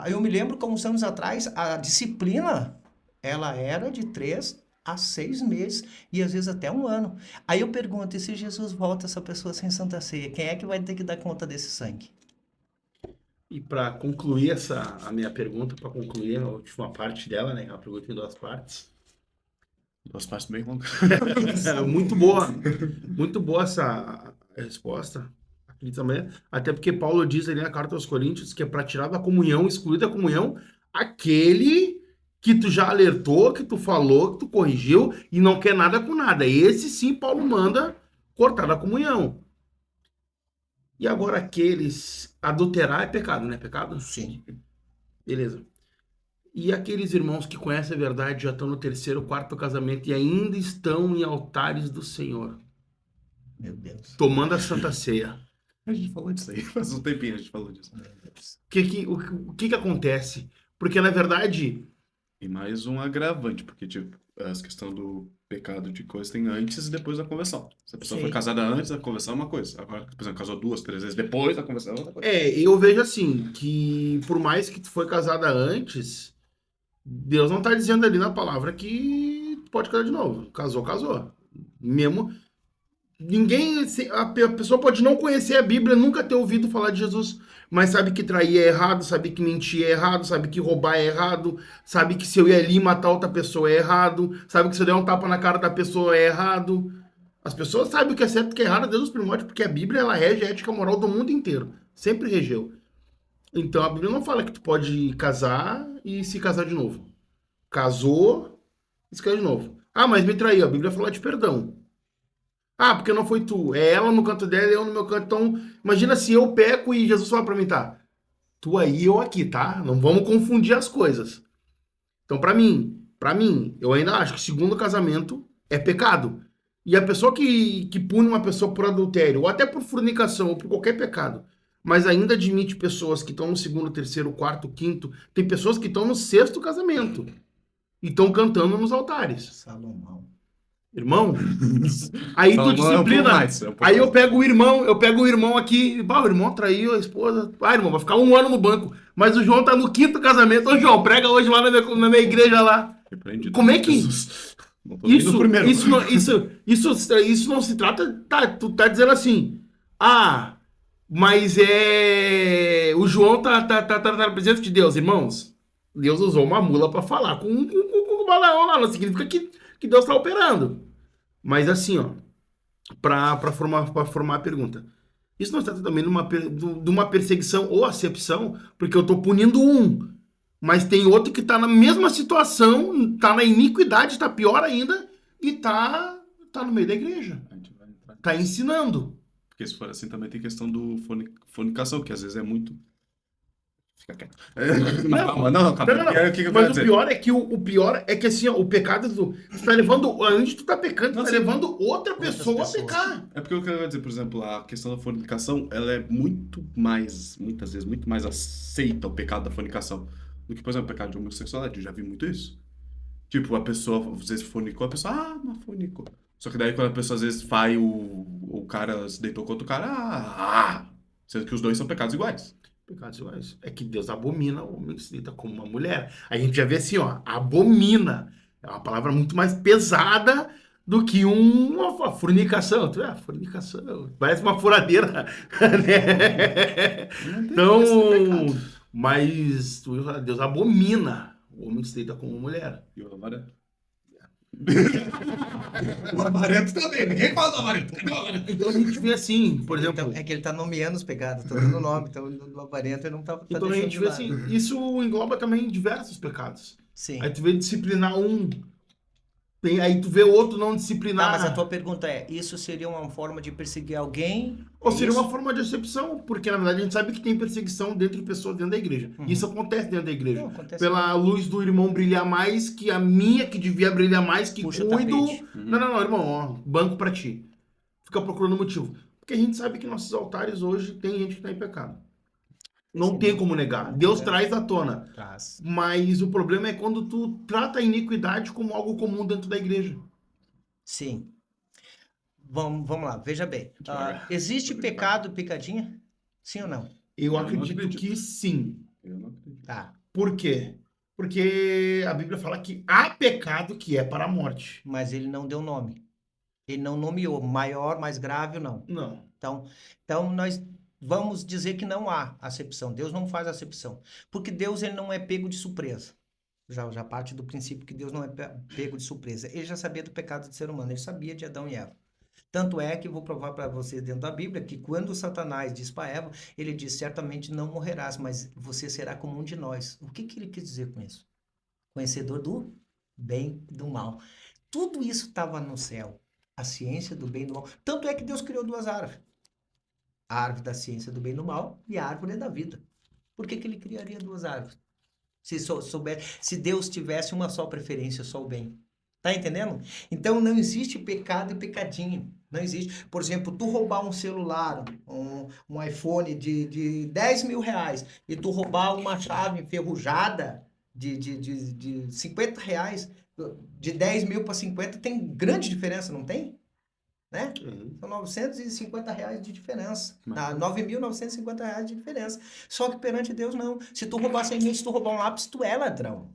eu me lembro que uns anos atrás, a disciplina, ela era de 3 a 6 meses e às vezes até 1 ano. Aí eu pergunto, e se Jesus volta essa pessoa sem Santa Ceia, quem é que vai ter que dar conta desse sangue? E para concluir a minha pergunta, para concluir a última parte dela, né? A pergunta em 2 partes. 2 partes bem longas. Muito boa essa resposta. Aqui também, até porque Paulo diz ali na carta aos Coríntios que é para tirar da comunhão, excluir da comunhão, aquele que tu já alertou, que tu falou, que tu corrigiu e não quer nada com nada. Esse sim Paulo manda cortar da comunhão. E agora aqueles... Adulterar é pecado, não é pecado? Sim. Beleza. E aqueles irmãos que conhecem a verdade já estão no 3º, 4º casamento e ainda estão em altares do Senhor. Meu Deus. Tomando a Santa Ceia. A gente falou disso aí, faz um tempinho a gente falou disso. O que acontece? Porque, na verdade... E mais um agravante, porque, tipo, essa questão do pecado de coisa tem antes e depois da conversão. Se a pessoa foi casada antes da conversão é uma coisa. Agora, por exemplo, casou 2, 3 vezes depois da conversão é outra coisa. Eu vejo assim, que por mais que tu foi casada antes, Deus não tá dizendo ali na palavra que tu pode casar de novo. Casou, casou. Mesmo... A pessoa pode não conhecer a Bíblia, nunca ter ouvido falar de Jesus, mas sabe que trair é errado, sabe que mentir é errado, sabe que roubar é errado, sabe que se eu ir ali matar outra pessoa é errado, sabe que se eu der um tapa na cara da pessoa é errado. As pessoas sabem o que é certo e o que é errado desde os primórdios, porque a Bíblia ela rege a ética moral do mundo inteiro. Sempre regeu. Então a Bíblia não fala que tu pode casar e se casar de novo. Casou e se casar de novo. Ah, mas me traiu. A Bíblia fala de perdão. Ah, porque não foi tu. É ela no canto dela e eu no meu canto. Então, imagina se eu peco e Jesus fala pra mim, tá? Tu aí, eu aqui, tá? Não vamos confundir as coisas. Então, pra mim, eu ainda acho que segundo casamento é pecado. E a pessoa que pune uma pessoa por adultério, ou até por fornicação, ou por qualquer pecado, mas ainda admite pessoas que estão no 2º, 3º, 4º, 5º, tem pessoas que estão no 6º casamento e estão cantando nos altares. Salomão. Irmão, aí tu disciplina. Aí eu pego o irmão aqui, o irmão traiu a esposa. Ah, irmão, vai ficar 1 ano no banco. Mas o João tá no 5º casamento. Ô, João, prega hoje lá na minha igreja lá. Como é que... Isso não se trata... Tá, tu tá dizendo assim... Ah, mas o João tá na presença de Deus, irmãos. Deus usou uma mula para falar com o Balaão lá. Não significa que Deus está operando. Mas assim, ó, para formar a pergunta. Isso não está também de uma perseguição ou acepção, porque eu estou punindo um, mas tem outro que está na mesma situação, está na iniquidade, está pior ainda, e tá no meio da igreja. A gente vai entrar. Está ensinando. Porque se for assim, também tem questão do fornicação, que às vezes é muito. Fica quieto. Não, calma. O que eu Mas quero dizer? o pior é que assim, ó, o pecado tu tá levando, onde tu tá pecando, tu Não, tá sim. levando outra Outras pessoa a pessoas. pecar. É porque eu quero dizer, por exemplo, a questão da fornicação, ela é muito mais, muitas vezes, muito mais aceita o pecado da fornicação do que, por exemplo, o pecado de homossexualidade. Eu já vi muito isso. Tipo, a pessoa, às vezes, fornicou, a pessoa, mas fornicou. Só que daí, quando a pessoa, às vezes, faz o cara se deitou com outro cara, sendo que os dois são pecados iguais. Pecados iguais. É que Deus abomina o homem que se deita como uma mulher. A gente já vê assim, ó, abomina. É uma palavra muito mais pesada do que uma fornicação. Tu vê, a fornicação. Parece uma furadeira. Né? Não tem Então, pecado. mas Deus abomina o homem que se deita como uma mulher. E o lavarento? O lavarento também, ninguém fala do lavarento. Então a gente vê assim, por exemplo. Então, é que ele tá nomeando os pecados, tá dando nome, então no lavarento ele não tá Então a deixando gente de vê lado. assim, isso engloba também diversos pecados. Sim. Aí tu vê disciplinar um, aí tu vê outro não Tá, disciplinar. mas a tua pergunta é, isso seria uma forma de perseguir alguém? Ou É seria isso? uma forma de acepção, porque na verdade a gente sabe que tem perseguição dentro de pessoas dentro da igreja. Isso acontece dentro da igreja. Não, acontece Pela luz do irmão brilhar mais, que a minha que devia brilhar mais, que Puxa o cuido. tapete. Não, irmão, ó, banco pra ti. Fica procurando motivo. Porque a gente sabe que nossos altares hoje tem gente que tá em pecado. Não Sim, tem né? como negar. Deus É. traz à tona. Traz. Mas o problema é quando tu trata a iniquidade como algo comum dentro da igreja. Sim. Vamos lá, veja bem. Devagar. Existe pecado, pecadinha? Sim ou não? Eu não acredito acredito. que sim. Eu não acredito. Tá. Por quê? Porque a Bíblia fala que há pecado que é para a morte. Mas ele não deu nome. Ele não nomeou. Maior, mais grave ou não. Não. Então nós vamos dizer que não há acepção. Deus não faz acepção. Porque Deus ele não é pego de surpresa. Já parte do princípio que Deus não é pego de surpresa. Ele já sabia do pecado do ser humano. Ele sabia de Adão e Eva. Tanto é que eu vou provar para vocês dentro da Bíblia que quando Satanás diz para Eva, ele diz, certamente não morrerás, mas você será como um de nós. O que ele quis dizer com isso? Conhecedor do bem e do mal. Tudo isso estava no céu. A ciência do bem e do mal. Tanto é que Deus criou duas árvores. A árvore da ciência do bem e do mal e a árvore da vida. Por que ele criaria duas árvores? Se Deus tivesse uma só preferência, só o bem. Tá entendendo? Então não existe pecado e pecadinho. Não existe. Por exemplo, tu roubar um celular, um iPhone de 10 mil reais e tu roubar uma chave enferrujada de 50 reais, de 10 mil para 50, tem grande diferença, não tem? Né? São 950 reais de diferença. Mas- 9.950 reais de diferença. Só que perante Deus, não. Se tu roubar 100 mil, se tu roubar um lápis, tu é ladrão.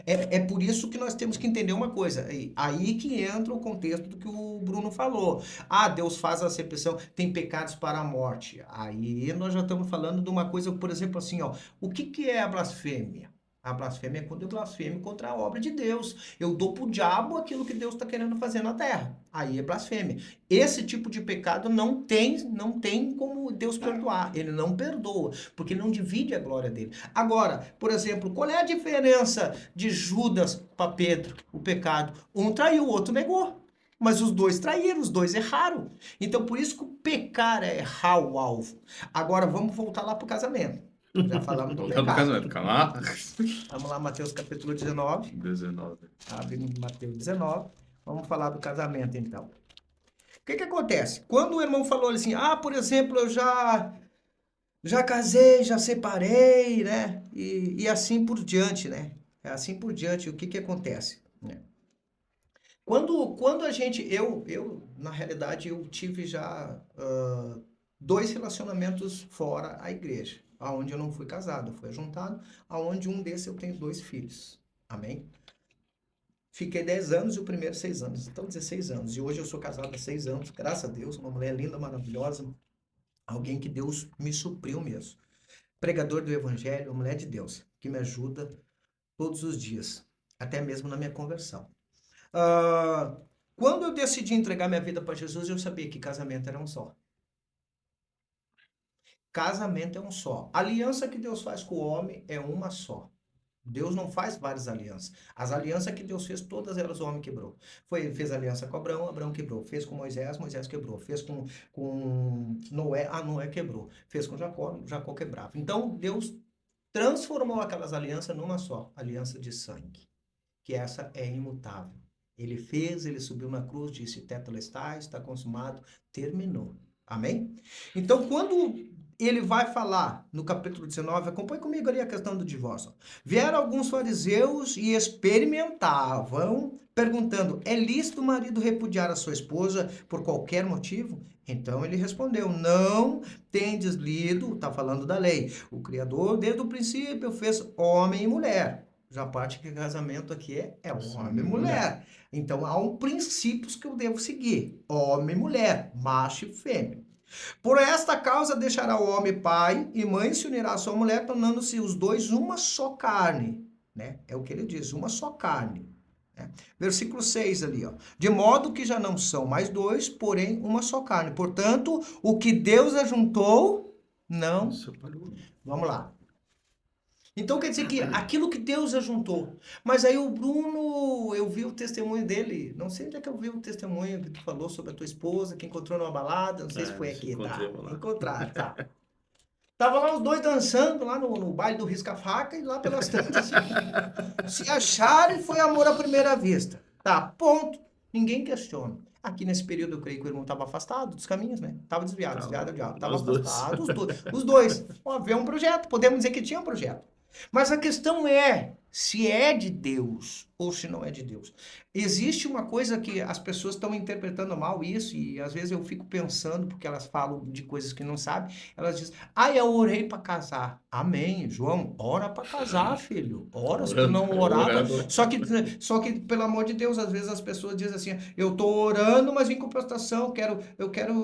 É por isso que nós temos que entender uma coisa. Aí que entra o contexto do que o Bruno falou. Ah, Deus faz a acepção, tem pecados para a morte. Aí nós já estamos falando de uma coisa, por exemplo, assim, ó. O que é a blasfêmia? A blasfêmia é quando eu blasfemo contra a obra de Deus. Eu dou pro diabo aquilo que Deus está querendo fazer na terra. Aí é blasfêmia. Esse tipo de pecado não tem como Deus perdoar. Ele não perdoa, porque não divide a glória dele. Agora, por exemplo, qual é a diferença de Judas para Pedro, o pecado? Um traiu, o outro negou. Mas os dois traíram, os dois erraram. Então, por isso que o pecar é errar o alvo. Agora, vamos voltar lá pro casamento. Já falamos do Voltando pro pecado. casamento, calma lá. Vamos lá, Mateus capítulo 19. 19. Abre Mateus 19. Vamos falar do casamento, então. O que acontece? Quando o irmão falou assim, por exemplo, eu já casei, já separei, né? E assim por diante, né? Assim por diante, o que acontece? Né? Quando a gente, na realidade, eu tive já 2 relacionamentos fora a igreja, aonde eu não fui casado, eu fui ajuntado, aonde um desses eu tenho 2 filhos. Amém? Fiquei 10 anos e o primeiro 6 anos, então 16 anos. E hoje eu sou casado há 6 anos, graças a Deus, uma mulher linda, maravilhosa, alguém que Deus me supriu mesmo. pregador do evangelho, uma mulher de Deus, que me ajuda todos os dias, até mesmo na minha conversão. Quando eu decidi entregar minha vida para Jesus, eu sabia que casamento era um só. Casamento é um só. A aliança que Deus faz com o homem é uma só. Deus não faz várias alianças. As alianças que Deus fez, todas elas o homem quebrou. Fez aliança com Abraão, Abraão quebrou. Fez com Moisés, Moisés quebrou. Fez com Noé, Noé quebrou. Fez com Jacó, Jacó quebrava. Então, Deus transformou aquelas alianças numa só, aliança de sangue, que essa é imutável. Ele fez, ele subiu na cruz, disse, tetelestai, está consumado, terminou. Amém? Então, quando ele vai falar no capítulo 19, acompanhe comigo ali a questão do divórcio. Vieram alguns fariseus e experimentavam, perguntando, é lícito o marido repudiar a sua esposa por qualquer motivo? Então ele respondeu, não tendes lido, está falando da lei, o Criador desde o princípio fez homem e mulher. Já a parte que casamento aqui é homem e mulher. Então há princípios que eu devo seguir, homem e mulher, macho e fêmea. Por esta causa deixará o homem pai e mãe, se unirá à sua mulher, tornando-se os dois uma só carne, né? É o que ele diz, uma só carne. Né? Versículo 6 ali, ó. De modo que já não são mais dois, porém uma só carne. Portanto, o que Deus ajuntou, não... Vamos lá. Então quer dizer que aquilo que Deus ajuntou. Mas aí o Bruno, eu vi o testemunho dele, não sei onde é que eu vi o testemunho que tu falou sobre a tua esposa, que encontrou numa balada, não sei se foi aqui, tá? Encontraram, tá. Tava lá os dois dançando lá no baile do Risca-Faca e lá pelas tantas se acharam e foi amor à primeira vista. Tá, ponto. Ninguém questiona. Aqui nesse período eu creio que o irmão estava afastado dos caminhos, né? Estava desviado do diabo. Estava afastado, os dois. Ó, havia um projeto, podemos dizer que tinha um projeto. Mas a questão é se é de Deus ou se não é de Deus. Existe uma coisa que as pessoas estão interpretando mal isso, e às vezes eu fico pensando, porque elas falam de coisas que não sabem, elas dizem, eu orei para casar. Amém, João, ora para casar, filho. Ora, se tu não orar. Só que, pelo amor de Deus, às vezes as pessoas dizem assim, eu tô orando, mas em compensação, eu quero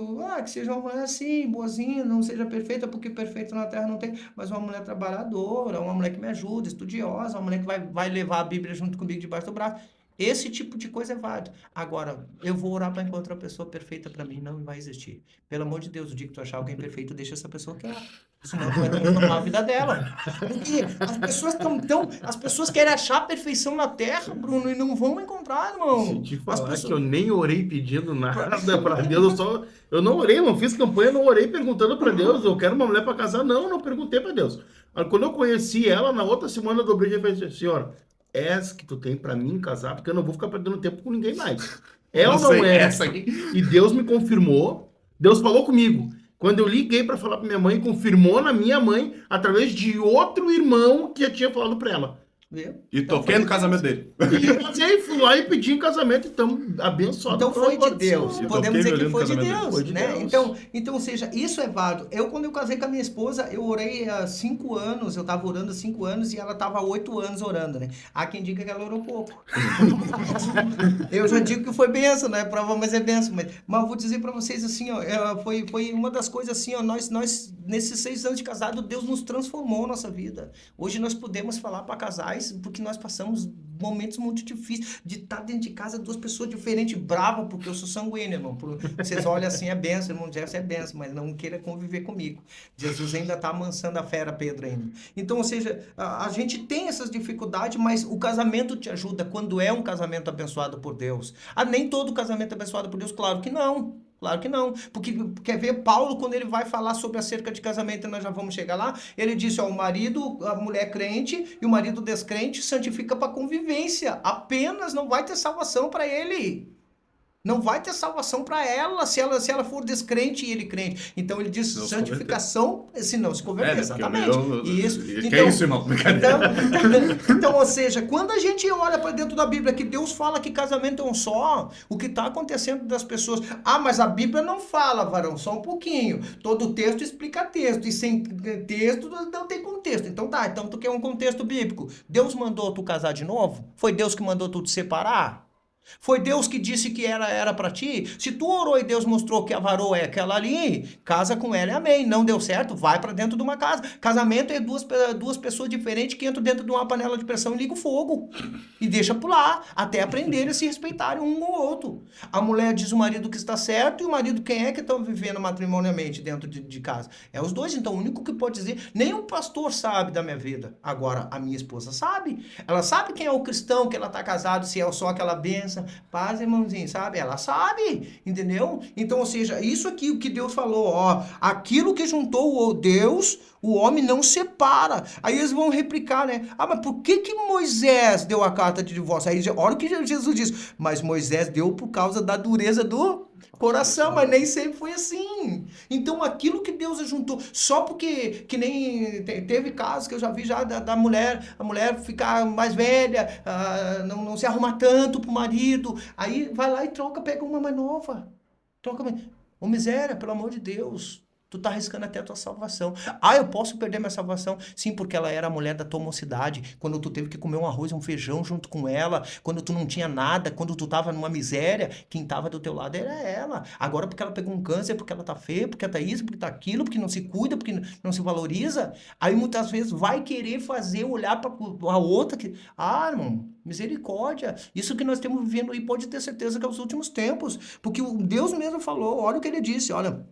que seja uma mulher assim, boazinha, não seja perfeita, porque perfeito na terra não tem, mas uma mulher trabalhadora, uma mulher que me ajuda, estudiosa, uma mulher que vai levar a Bíblia junto comigo debaixo do braço. Esse tipo de coisa é válido. Agora, eu vou orar para encontrar uma pessoa perfeita para mim, não vai existir. Pelo amor de Deus, o dia que tu achar alguém perfeito, deixa essa pessoa quieta. Senão tu vai transformar a vida dela. Porque as pessoas querem achar a perfeição na terra, Bruno, e não vão encontrar, irmão. Se te falar que eu nem orei pedindo nada para Deus, eu não orei, não fiz campanha, não orei perguntando para Deus, eu quero uma mulher para casar, não perguntei para Deus. Quando eu conheci ela, na outra semana eu dobrei e falei, senhora, essa que tu tem pra mim casar, porque eu não vou ficar perdendo tempo com ninguém mais. É ou não é essa aqui? E Deus me confirmou, Deus falou comigo. Quando eu liguei pra falar pra minha mãe, confirmou na minha mãe, através de outro irmão que já tinha falado pra ela. E toquei no casamento dele. E eu casei, fui lá e pedi em casamento, então abençoado. Então foi de Deus. Podemos dizer que foi de Deus, foi de né? Deus. Então, ou seja, isso é válido. Quando eu casei com a minha esposa, eu orei há 5 anos, eu estava orando há 5 anos e ela estava há 8 anos orando, né? Há quem diga que ela orou pouco. Eu já digo que foi benção, né? Prova, mas é benção. Mas vou dizer para vocês assim, ó, foi uma das coisas assim, ó, nós nesses 6 anos de casado, Deus nos transformou a nossa vida. Hoje nós podemos falar para casais, porque nós passamos momentos muito difíceis de estar dentro de casa, 2 pessoas diferentes, bravas, porque eu sou sanguíneo, irmão. Vocês olham assim, é benção, irmão Jefferson é benção, mas não queira conviver comigo. Jesus ainda está amansando a fera, Pedro, ainda. Então, ou seja, a gente tem essas dificuldades, mas o casamento te ajuda quando é um casamento abençoado por Deus. Nem todo casamento é abençoado por Deus, claro que não. Claro que não, porque quer ver Paulo, quando ele vai falar sobre acerca de casamento, nós já vamos chegar lá, ele disse, o marido, a mulher crente e o marido descrente santifica para convivência, apenas não vai ter salvação para ele. Não vai ter salvação para ela se ela for descrente e ele crente. Então ele diz santificação, se não se converter, exatamente. Isso. Então, é isso, irmão? Então, ou seja, quando a gente olha para dentro da Bíblia que Deus fala que casamento é um só, o que está acontecendo das pessoas, mas a Bíblia não fala, varão, só um pouquinho. Todo texto explica texto, e sem texto não tem contexto. Então então tu quer um contexto bíblico. Deus mandou tu casar de novo? Foi Deus que mandou tu te separar? Foi Deus que disse que era para ti? Se tu orou e Deus mostrou que a varoa é aquela ali, casa com ela e amém. Não deu certo, vai para dentro de uma casa. Casamento é duas pessoas diferentes que entram dentro de uma panela de pressão e ligam o fogo. E deixa pular, até aprenderem a se respeitarem um ao outro. A mulher diz o marido que está certo e o marido quem é que estão vivendo matrimonialmente dentro de casa? É os dois, então o único que pode dizer, nenhum pastor sabe da minha vida. Agora, a minha esposa sabe. Ela sabe quem é o cristão que ela está casado, se é só aquela benção. Paz, irmãozinho, sabe? Ela sabe, entendeu? Então, ou seja, isso aqui, o que Deus falou, ó, aquilo que juntou o Deus, o homem não separa. Aí eles vão replicar, né? Ah, mas por que Moisés deu a carta de divórcio? Aí, olha o que Jesus diz, mas Moisés deu por causa da dureza do coração, mas nem sempre foi assim. Então, aquilo que Deus juntou, só porque, que nem teve casos que eu já vi já da mulher, a mulher ficar mais velha, não se arrumar tanto pro marido, aí vai lá e troca, pega uma mais nova. Troca mais... Ô, miséria, pelo amor de Deus. Tu tá arriscando até a tua salvação. Ah, eu posso perder minha salvação? Sim, porque ela era a mulher da tua mocidade. Quando tu teve que comer um arroz e um feijão junto com ela. Quando tu não tinha nada. Quando tu tava numa miséria. Quem tava do teu lado era ela. Agora porque ela pegou um câncer, porque ela tá feia, porque tá isso, porque tá aquilo, porque não se cuida, porque não se valoriza. Aí muitas vezes vai querer fazer, olhar pra outra. Ah, irmão, misericórdia. Isso que nós estamos vivendo aí pode ter certeza que é os últimos tempos. Porque o Deus mesmo falou, olha o que ele disse, olha...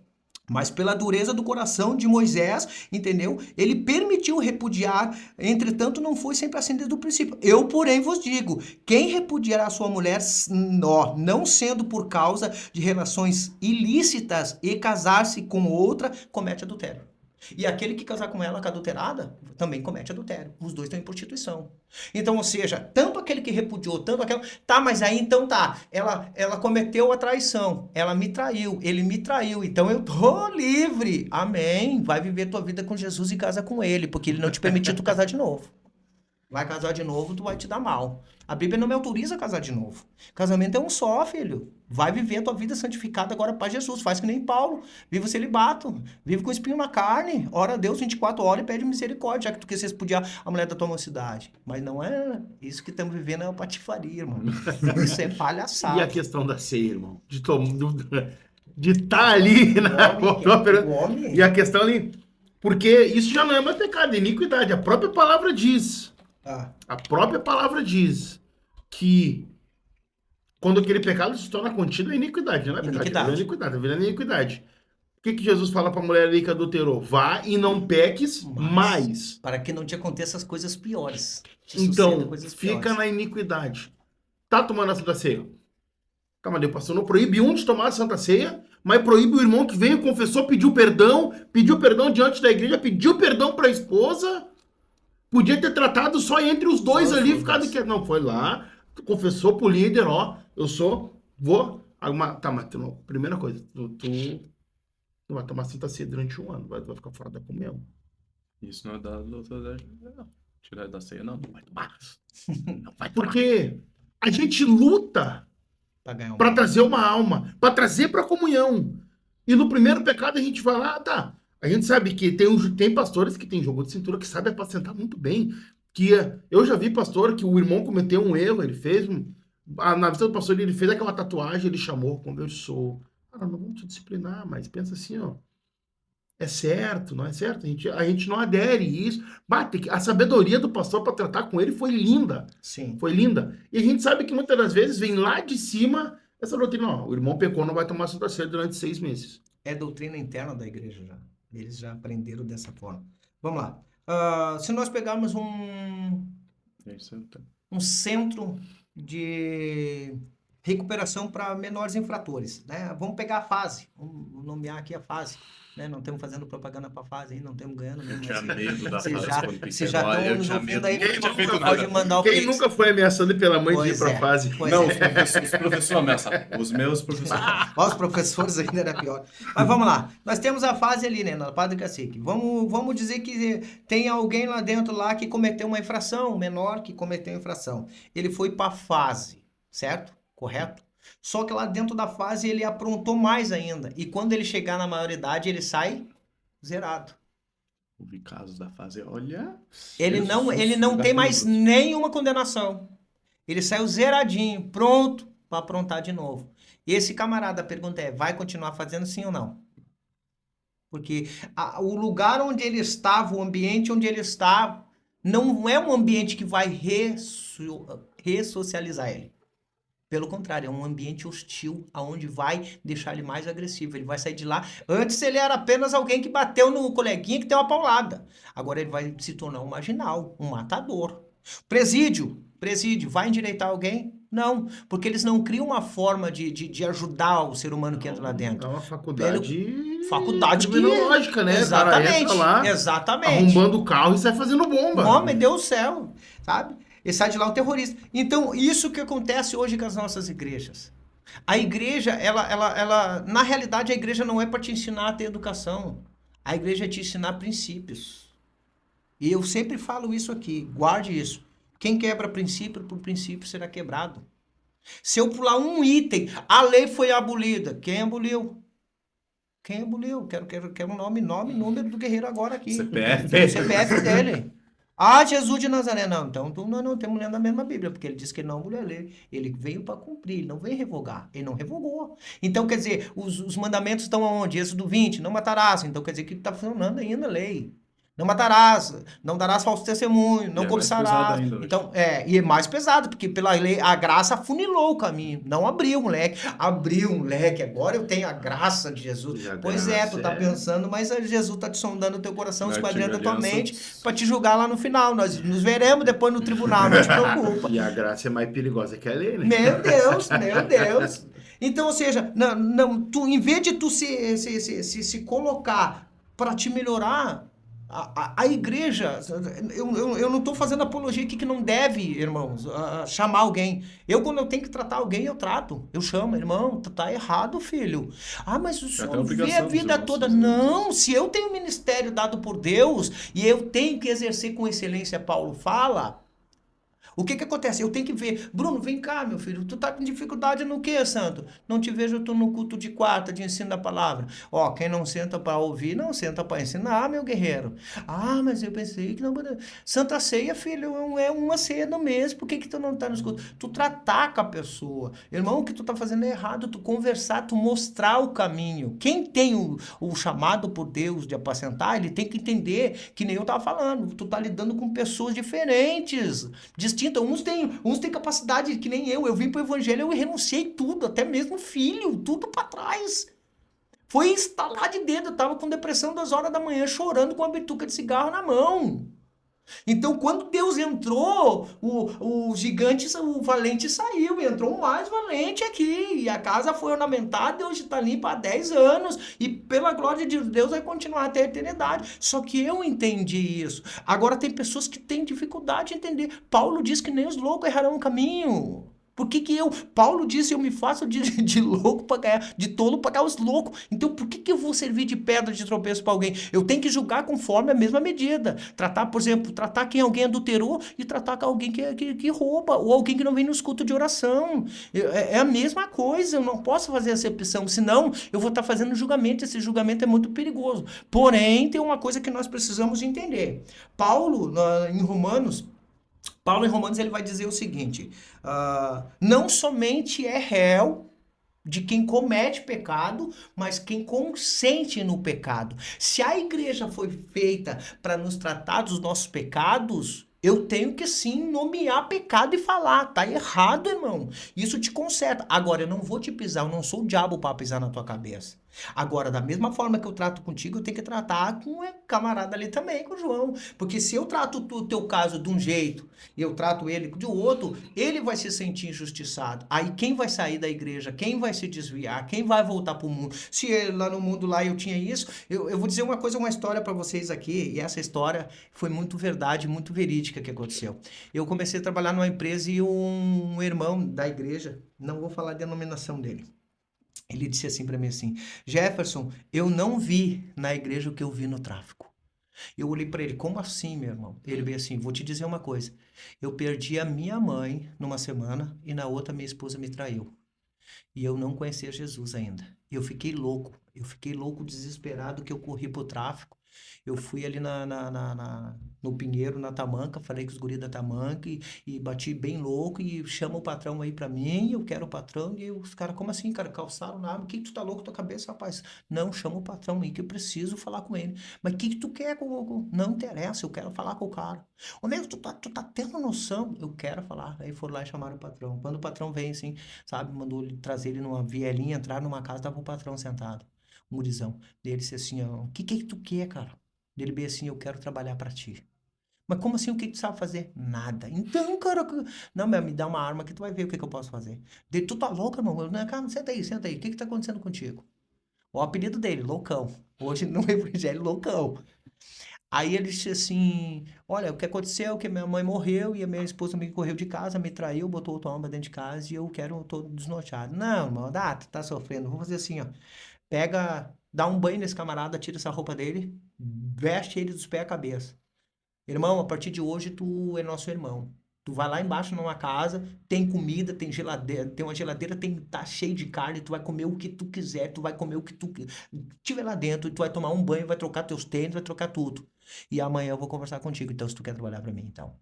Mas pela dureza do coração de Moisés, entendeu? Ele permitiu repudiar, entretanto não foi sempre assim desde o princípio. Eu, porém, vos digo, quem repudiará a sua mulher, não sendo por causa de relações ilícitas e casar-se com outra, comete adultério. E aquele que casar com ela adulterada, também comete adultério. Os dois estão em prostituição. Então, ou seja, tanto aquele que repudiou, tanto aquela... Tá, mas aí então tá. Ela cometeu a traição. Ela me traiu. Ele me traiu. Então eu tô livre. Amém. Vai viver tua vida com Jesus e casa com ele, porque ele não te permitiu tu casar de novo. Vai casar de novo, tu vai te dar mal. A Bíblia não me autoriza a casar de novo. Casamento é um só, filho. Vai viver a tua vida santificada agora para Jesus. Faz que nem Paulo. Vive o celibato. Vive com espinho na carne. Ora a Deus 24 horas e pede misericórdia, já que tu quisesse pudiar a mulher da tua mocidade. Mas não é isso que estamos vivendo, é uma patifaria, irmão. Isso é palhaçada. E a questão da ceia, irmão? De estar ali na homem. E a questão ali... Porque isso já não é mais pecado, é iniquidade. A própria palavra diz... A própria palavra diz que quando aquele pecado se torna contínuo é iniquidade, não é pecado, é iniquidade, é virando iniquidade. O que Jesus fala para a mulher ali que adulterou? Vá e não peques mais. Para que não te aconteçam as coisas piores. Então, fica na iniquidade. Tá tomando a Santa Ceia? Calma, o pastor não proíbe um de tomar a Santa Ceia, mas proíbe o irmão que veio, confessou, pediu perdão diante da igreja, pediu perdão para a esposa. Podia ter tratado só entre os dois ali, ficado que não, foi lá, confessou pro líder, ó, tá, mas primeira coisa, tu vai tomar Santa Ceia durante um ano, vai ficar fora da comunhão. Isso não é da tirar da ceia, não vai tomar. Não vai. Porque a gente luta para trazer uma alma, para trazer para a comunhão. E no primeiro pecado a gente vai lá, tá. A gente sabe que tem pastores que tem jogo de cintura que sabe apacentar muito bem. Que eu já vi pastor que o irmão cometeu um erro, ele fez na visão do pastor ele fez aquela tatuagem, ele chamou, conversou. Não vamos te disciplinar, mas pensa assim, ó. É certo, não é certo? A gente não adere isso. A sabedoria do pastor para tratar com ele foi linda. Sim. Foi linda. E a gente sabe que muitas das vezes vem lá de cima essa doutrina, ó, o irmão pecou, não vai tomar Santa Ceia durante 6 meses. É doutrina interna da igreja já. Eles já aprenderam dessa forma. Vamos lá. Se nós pegarmos um centro de recuperação para menores infratores, né? Vamos pegar a fase. Vamos nomear aqui a fase. Né? Não estamos fazendo propaganda para a fase, hein? Não estamos ganhando mesmo. Eu tinha medo da fase. Vocês já estão nos ouvindo aí. Pode mandar o Quem nunca foi ameaçado pela mãe de ir para a fase? Não, os professores ameaçam. Os meus professores. Os professores ainda era pior. Mas vamos lá. Nós temos a fase ali, né? Na Padre Cacique. Vamos dizer que tem alguém lá dentro lá que cometeu uma infração, um menor que cometeu uma infração. Ele foi para a fase, certo? Correto? Só que lá dentro da fase ele aprontou mais ainda. E quando ele chegar na maioridade, ele sai zerado. Ouvi casos da fase, olha... Ele não tem mais nenhuma condenação. Ele saiu zeradinho, pronto, para aprontar de novo. Esse camarada, a pergunta é, vai continuar fazendo sim ou não? Porque o lugar onde ele estava, o ambiente onde ele está, não é um ambiente que vai ressocializar ele. Pelo contrário, é um ambiente hostil, aonde vai deixar ele mais agressivo. Ele vai sair de lá. Antes ele era apenas alguém que bateu no coleguinha que tem uma paulada. Agora ele vai se tornar um marginal, um matador. Presídio, vai endireitar alguém? Não, porque eles não criam uma forma de ajudar o ser humano que entra lá É dentro. uma faculdade Faculdade criminológica, né? O cara entra lá, exatamente. arrombando o carro e sai fazendo bomba. Homem, Deus do céu, sabe? Ele sai de lá um terrorista. Então, isso que acontece hoje com as nossas igrejas. A igreja, ela na realidade, a igreja não é para te ensinar a ter educação. A igreja é te ensinar princípios. E eu sempre falo isso aqui, guarde isso. Quem quebra princípio, por princípio será quebrado. Se eu pular um item, a lei foi abolida. Quem aboliu? Quem aboliu? Quero um nome, número do guerreiro agora aqui. CPF. O CPF dele. Ah, Jesus de Nazaré. Não, então nós não estamos lendo a mesma Bíblia, porque ele disse que ele não aboliu a lei. Ele veio para cumprir, ele não veio revogar. Ele não revogou. Então, quer dizer, os mandamentos estão aonde? Êxodo 20, não matarás. Então, quer dizer que está funcionando ainda a lei. Não matarás, não darás falso testemunho, não cobiçarás. Então, e é mais pesado, porque pela lei, a graça afunilou o caminho, não abriu um leque. Abriu um leque, agora eu tenho a graça de Jesus. Pois é, tu tá pensando, mas Jesus tá te sondando o teu coração, esquadrinhando a tua mente, para te julgar lá no final. Nós nos veremos depois no tribunal, não te preocupa. E a graça é mais perigosa que a lei, né? Meu Deus. Então, ou seja, tu, em vez de tu se colocar para te melhorar, a igreja, eu não estou fazendo apologia aqui que não deve, irmãos, chamar alguém. Quando eu tenho que tratar alguém, eu trato. Eu chamo, irmão, tá errado, filho. Ah, mas o senhor vê a vida toda. Não, se eu tenho um ministério dado por Deus e eu tenho que exercer com excelência, Paulo fala... O que acontece? Eu tenho que ver. Bruno, vem cá, meu filho. Tu tá com dificuldade no quê, santo? Não te vejo tu no culto de quarta, de ensino da palavra. Ó, quem não senta para ouvir, não senta para ensinar, meu guerreiro. Ah, mas eu pensei que não... Santa Ceia, filho, é uma ceia no mês. Por que tu não tá no culto? Tu tratar com a pessoa. Irmão, o que tu tá fazendo é errado. Tu conversar, tu mostrar o caminho. Quem tem o chamado por Deus de apacentar, ele tem que entender que nem eu tava falando. Tu tá lidando com pessoas diferentes, distintas. Uns têm capacidade que nem eu. Eu vim pro evangelho, eu renunciei tudo, até mesmo filho, tudo para trás. Foi instalar de dedo, eu tava com depressão 2 horas da manhã, chorando com uma bituca de cigarro na mão. Então, quando Deus entrou, o gigante, o valente saiu, entrou um mais valente aqui, e a casa foi ornamentada, hoje está limpa há 10 anos, e pela glória de Deus vai continuar até a eternidade. Só que eu entendi isso. Agora tem pessoas que têm dificuldade de entender. Paulo diz que nem os loucos errarão o caminho. Por que Paulo disse, eu me faço de louco para ganhar, de tolo para ganhar os loucos. Então, por que eu vou servir de pedra de tropeço para alguém? Eu tenho que julgar conforme a mesma medida. Tratar, por exemplo, quem alguém adulterou e tratar com alguém que rouba, ou alguém que não vem nos cultos de oração. É a mesma coisa, eu não posso fazer acepção, senão eu vou estar fazendo julgamento, esse julgamento é muito perigoso. Porém, tem uma coisa que nós precisamos entender. Paulo, em Romanos, ele vai dizer o seguinte, não somente é réu de quem comete pecado, mas quem consente no pecado. Se a igreja foi feita para nos tratar dos nossos pecados, eu tenho que sim nomear pecado e falar, tá errado, irmão. Isso te conserta. Agora, eu não vou te pisar, eu não sou o diabo para pisar na tua cabeça. Agora, da mesma forma que eu trato contigo, eu tenho que tratar com o camarada ali também, com o João. Porque se eu trato o teu caso de um jeito e eu trato ele de outro, ele vai se sentir injustiçado. Aí quem vai sair da igreja? Quem vai se desviar? Quem vai voltar pro mundo? Se lá no mundo lá eu tinha isso, eu vou dizer uma história para vocês aqui, e essa história foi muito verdade, muito verídica que aconteceu. Eu comecei a trabalhar numa empresa e um irmão da igreja, não vou falar a denominação dele, ele disse assim para mim assim, Jefferson, eu não vi na igreja o que eu vi no tráfico. Eu olhei para ele, como assim, meu irmão? Ele veio assim, vou te dizer uma coisa, eu perdi a minha mãe numa semana e na outra minha esposa me traiu. E eu não conhecia Jesus ainda. Eu fiquei louco, desesperado, que eu corri pro tráfico. Eu fui ali no Pinheiro, na Tamanca, falei com os guris da Tamanca e bati bem louco e chama o patrão aí pra mim, eu quero o patrão. E os caras, como assim, cara? Calçaram na arma. Que tu tá louco tua cabeça, rapaz? Não, chama o patrão aí que eu preciso falar com ele. Mas o que tu quer com... Não interessa, eu quero falar com o cara. Ô, meu, tu tá tendo noção? Eu quero falar. Aí foram lá e chamaram o patrão. Quando o patrão veio, assim, sabe, mandou trazer ele numa vielinha, entrar numa casa, tava o patrão sentado, um gurizão. Daí ele disse assim, ó, o que tu quer, cara? Ele bem assim, eu quero trabalhar pra ti. Mas como assim, o que tu sabe fazer? Nada. Então, cara, não, me dá uma arma que tu vai ver o que eu posso fazer. Tu tá louco, irmão? Não, cara, senta aí, senta aí. O que tá acontecendo contigo? O apelido dele, Loucão. Hoje no Evangelho, Loucão. Aí ele disse assim, olha, o que aconteceu é que minha mãe morreu e a minha esposa me correu de casa, me traiu, botou outra arma dentro de casa e eu quero todo desnorteado. Não, irmão, tu tá sofrendo. Vamos fazer assim, ó. Pega, dá um banho nesse camarada, tira essa roupa dele, veste ele dos pés à cabeça. Irmão, a partir de hoje tu é nosso irmão. Tu vai lá embaixo numa casa, tem comida, tem geladeira, tem uma geladeira, tá cheio de carne, tu vai comer o que tu quiser, tu vai comer o que tu tiver lá dentro, e tu vai tomar um banho, vai trocar teus tênis, vai trocar tudo. E amanhã eu vou conversar contigo, então, se tu quer trabalhar pra mim, então.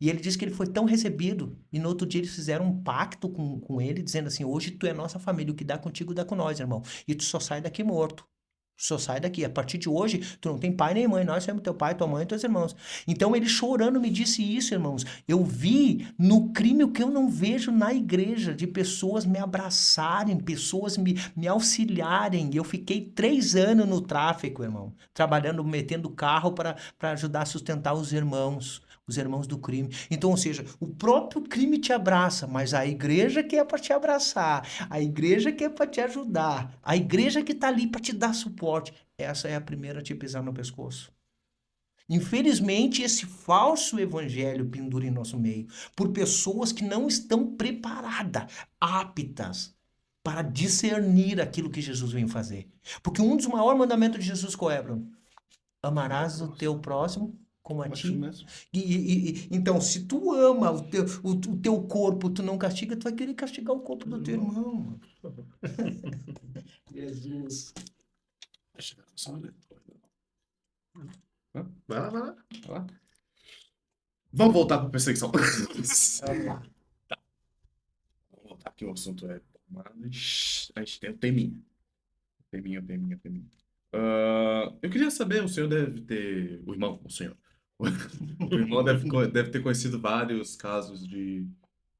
E ele disse que ele foi tão recebido, e no outro dia eles fizeram um pacto com ele, dizendo assim, hoje tu é nossa família, o que dá contigo dá com nós, irmão. E tu só sai daqui morto. Só sai daqui. A partir de hoje, tu não tem pai nem mãe. Nós somos teu pai, tua mãe e teus irmãos. Então ele chorando me disse isso, irmãos. Eu vi no crime o que eu não vejo na igreja, de pessoas me abraçarem, pessoas me auxiliarem. Eu fiquei 3 anos no tráfico, irmão. Trabalhando, metendo carro para ajudar a sustentar os irmãos do crime. Então, ou seja, o próprio crime te abraça, mas a igreja que é para te abraçar, a igreja que é para te ajudar, a igreja que está ali para te dar suporte, essa é a primeira a te pisar no pescoço. Infelizmente, esse falso evangelho pendura em nosso meio, por pessoas que não estão preparadas, aptas para discernir aquilo que Jesus veio fazer. Porque um dos maiores mandamentos de Jesus qual é, Bruno? Amarás o teu próximo como a ti. Então, se tu ama o teu corpo, tu não castiga, tu vai querer castigar o corpo do teu irmão. Jesus. Vai lá, vai lá. Vai lá. Vamos voltar para perseguição. Vamos lá. Vamos voltar aqui, o assunto é... Mas a gente tem o teminha. Teminha. Eu queria saber, o senhor deve ter... O senhor deve ter conhecido vários casos de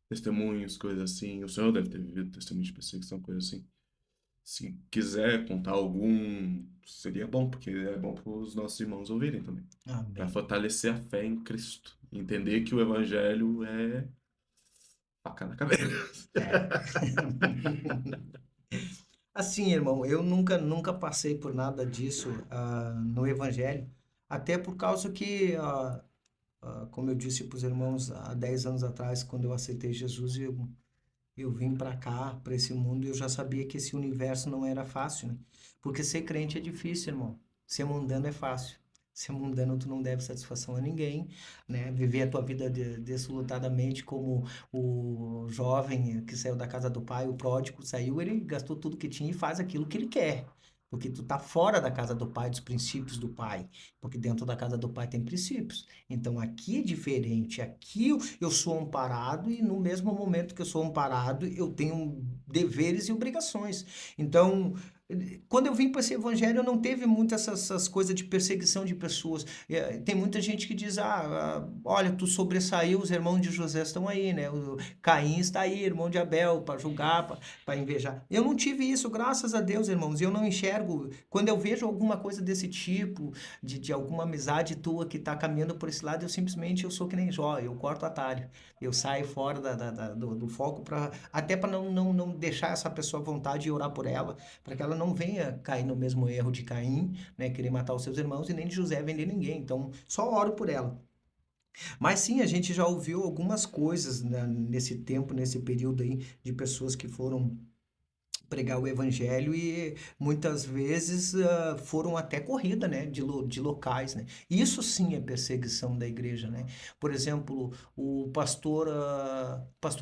testemunhos, coisas assim. O senhor deve ter vivido testemunhos de perseguição, coisa assim. Se quiser contar algum, seria bom, porque é bom para os nossos irmãos ouvirem também. Para Amém. fortalecer a fé em Cristo. Entender que o evangelho é faca na cabeça. Assim, irmão, eu nunca passei por nada disso no Evangelho, até por causa que, como eu disse para os irmãos há 10 anos atrás, quando eu aceitei Jesus, eu vim para cá, para esse mundo, e eu já sabia que esse universo não era fácil, né? Porque ser crente é difícil, irmão. Ser mundano é fácil. Ser mundano, tu não deve satisfação a ninguém, né? Viver a tua vida dessolutadamente como o jovem que saiu da casa do pai, o pródigo, saiu, ele gastou tudo que tinha e faz aquilo que ele quer. Porque tu tá fora da casa do pai, dos princípios do pai. Porque dentro da casa do pai tem princípios. Então aqui é diferente. Aqui eu sou amparado e no mesmo momento que eu sou amparado, eu tenho deveres e obrigações. Então, quando eu vim para esse evangelho, não teve muitas essas coisas de perseguição de pessoas. Tem muita gente que diz, olha, tu sobressaiu, os irmãos de José estão aí, né? O Caim está aí, irmão de Abel, para julgar, para invejar. Eu não tive isso, graças a Deus, irmãos. Eu não enxergo, quando eu vejo alguma coisa desse tipo, de alguma amizade tua que está caminhando por esse lado, eu sou que nem Jó, eu corto atalho. Eu saio fora do foco, até para não deixar essa pessoa à vontade e orar por ela, para que ela não venha cair no mesmo erro de Caim, né, querer matar os seus irmãos, e nem de José vender ninguém. Então, só oro por ela. Mas sim, a gente já ouviu algumas coisas, né, nesse tempo, nesse período aí, de pessoas que foram pregar o evangelho e muitas vezes foram até corrida, né, de locais, né? Isso sim é perseguição da igreja, né? Por exemplo, o pastor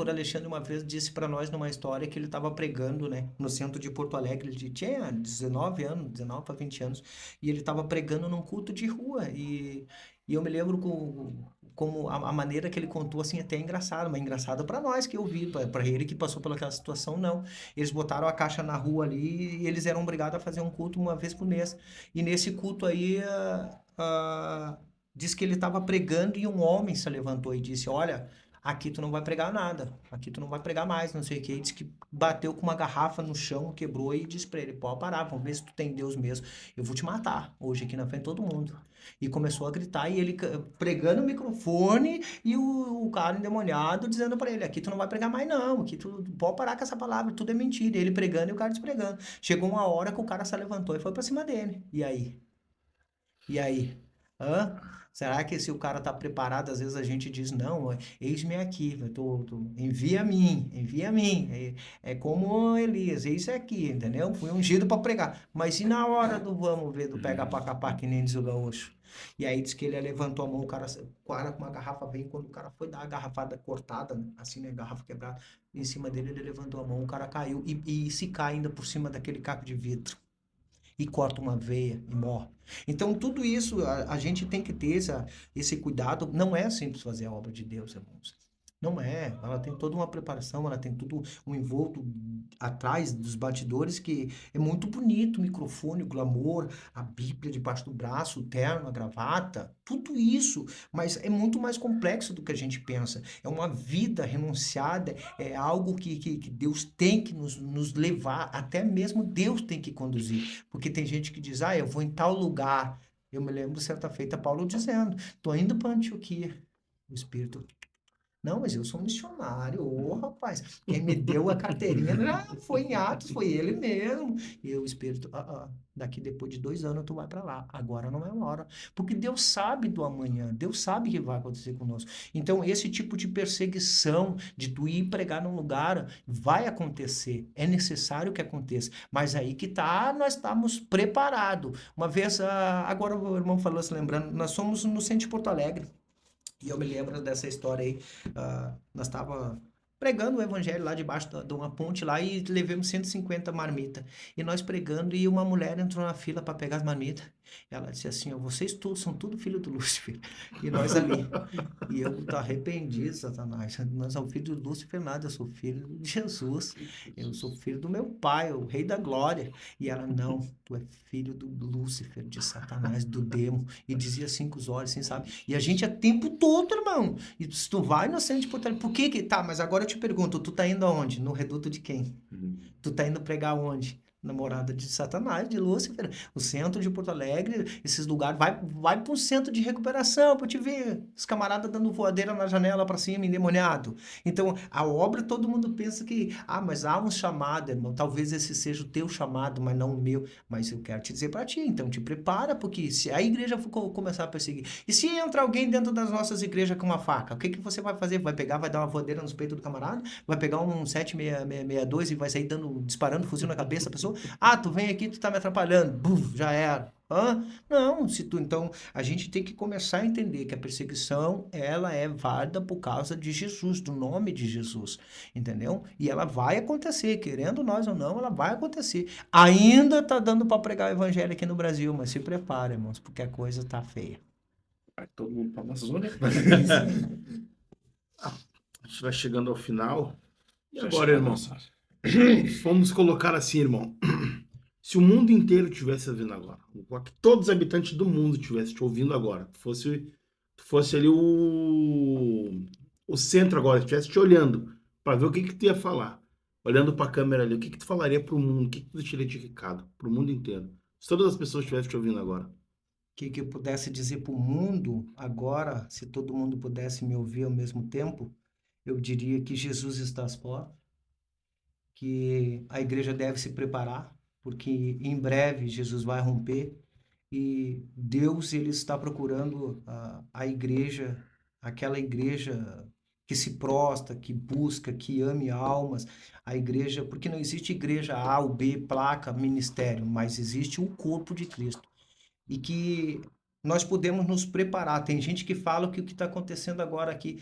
Alexandre uma vez disse para nós numa história que ele estava pregando, né, no centro de Porto Alegre. Ele tinha 19 anos, 19 para 20 anos, e ele estava pregando num culto de rua e eu me lembro como a maneira que ele contou assim até é engraçado, mas engraçado para nós que eu vi, para ele que passou pelaquela situação não. Eles botaram a caixa na rua ali e eles eram obrigados a fazer um culto uma vez por mês. E nesse culto aí, diz que ele estava pregando e um homem se levantou e disse: Olha, aqui tu não vai pregar nada, aqui tu não vai pregar mais, não sei o quê. E disse que bateu com uma garrafa no chão, quebrou e disse para ele: Pode parar, vamos ver se tu tem Deus mesmo. Eu vou te matar hoje aqui na frente de todo mundo. E começou a gritar e ele pregando o microfone e o cara endemoniado dizendo para ele: Aqui tu não vai pregar mais não, aqui tu pode parar com essa palavra, tudo é mentira. E ele pregando e o cara despregando. Chegou uma hora que o cara se levantou e foi para cima dele. E aí? E aí? Hã? Será que se o cara tá preparado, às vezes a gente diz, não, eis-me aqui, envia a mim, envia a mim. É como Elias, eis aqui, entendeu? Fui ungido para pregar. Mas e na hora do vamos ver, do pega pra capar, que nem diz o gaúcho? E aí diz que ele levantou a mão, o cara com uma garrafa veio, quando o cara foi dar a garrafada cortada, assim, né, garrafa quebrada, em cima dele ele levantou a mão, o cara caiu e se cai ainda por cima daquele caco de vidro e corta uma veia e morre. Então, tudo isso a gente tem que ter esse cuidado. Não é simples fazer a obra de Deus, irmãos. Não é. Ela tem toda uma preparação, ela tem tudo um envolto atrás dos bastidores que é muito bonito, o microfone, o glamour, a Bíblia debaixo do braço, o terno, a gravata, tudo isso, mas é muito mais complexo do que a gente pensa. É uma vida renunciada, é algo que Deus tem que nos levar, até mesmo Deus tem que conduzir. Porque tem gente que diz, eu vou em tal lugar. Eu me lembro certa feita Paulo dizendo, tô indo para Antioquia. O Espírito, não, mas eu sou um missionário, ô rapaz, quem me deu a carteirinha já foi em Atos, foi ele mesmo. E o Espírito, daqui depois de 2 anos tu vai para lá, agora não é a hora. Porque Deus sabe do amanhã, Deus sabe o que vai acontecer conosco. Então, esse tipo de perseguição, de tu ir pregar num lugar, vai acontecer, é necessário que aconteça. Mas aí que tá, nós estamos preparados. Uma vez, agora o irmão falou, se lembrando, nós somos no centro de Porto Alegre. E eu me lembro dessa história aí. Nós estava pregando o evangelho lá debaixo de uma ponte lá e levamos 150 marmitas. E nós pregando e uma mulher entrou na fila para pegar as marmitas. Ela disse assim, vocês todos são tudo filho do Lúcifer. E nós ali. E eu tô arrependido, Satanás. Nós somos filho do Lúcifer nada, eu sou filho de Jesus. Eu sou filho do meu pai, o rei da glória. E ela, não, tu é filho do Lúcifer, de Satanás, do demo. E dizia assim com os olhos, assim, sabe? E a gente é tempo todo, irmão. E se tu vai no centro de Porto Alegre, por que que... Tá, mas agora eu te pergunto, tu tá indo aonde? No reduto de quem? Tu tá indo pregar onde? Na morada de Satanás, de Lúcifer, o centro de Porto Alegre, esses lugares, vai para um centro de recuperação para te ver os camaradas dando voadeira na janela para cima, endemoniado. Então, a obra, todo mundo pensa que, mas há um chamado, irmão, talvez esse seja o teu chamado, mas não o meu, mas eu quero te dizer para ti, então te prepara, porque se a igreja for começar a perseguir, e se entra alguém dentro das nossas igrejas com uma faca, o que você vai fazer? Vai pegar, vai dar uma voadeira nos peitos do camarada? Vai pegar um 762 e vai sair disparando fuzil na cabeça da pessoa? Tu vem aqui, tu tá me atrapalhando. Buf, já era. Não, então, a gente tem que começar a entender que a perseguição, ela é válida por causa de Jesus, do nome de Jesus, entendeu? E ela vai acontecer, querendo nós ou não, ela vai acontecer. Ainda tá dando para pregar o evangelho aqui no Brasil, mas se prepara, irmãos, porque a coisa tá feia. Vai todo mundo pra Amazônia. A gente vai chegando ao final. E Já agora, chegou a irmão? nossa. Vamos colocar assim, irmão. Se o mundo inteiro estivesse ouvindo agora, que todos os habitantes do mundo estivessem te ouvindo agora, fosse ali o centro agora, estivesse te olhando para ver o que tu ia falar, olhando para a câmera ali, o que tu falaria para o mundo, o que tu deixaria de recado para o mundo inteiro? Se todas as pessoas estivessem te ouvindo agora. O que eu pudesse dizer para o mundo agora, se todo mundo pudesse me ouvir ao mesmo tempo, eu diria que Jesus está às portas, que a igreja deve se preparar, porque em breve Jesus vai romper e Deus ele está procurando a igreja, aquela igreja que se prostra, que busca, que ame almas. A igreja, porque não existe igreja A, ou B, placa, ministério, mas existe o corpo de Cristo. E que nós podemos nos preparar. Tem gente que fala que o que está acontecendo agora aqui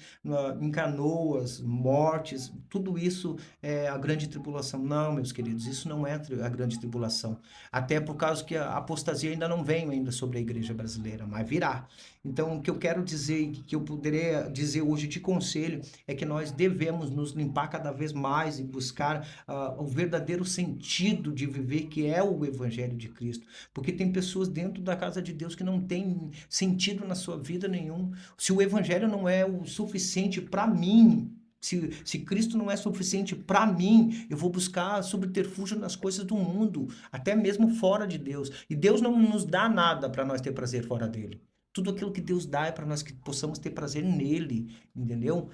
em Canoas, mortes, tudo isso é a grande tribulação. Não, meus queridos, isso não é a grande tribulação. Até por causa que a apostasia ainda não veio ainda sobre a igreja brasileira, mas virá. Então, o que eu quero dizer, e que eu poderia dizer hoje de conselho, é que nós devemos nos limpar cada vez mais e buscar o verdadeiro sentido de viver, que é o Evangelho de Cristo. Porque tem pessoas dentro da casa de Deus que não tem sentido na sua vida nenhum. Se o Evangelho não é o suficiente para mim, se Cristo não é suficiente para mim, eu vou buscar subterfúgio nas coisas do mundo, até mesmo fora de Deus. E Deus não nos dá nada para nós ter prazer fora dele. Tudo aquilo que Deus dá é para nós que possamos ter prazer nele, entendeu?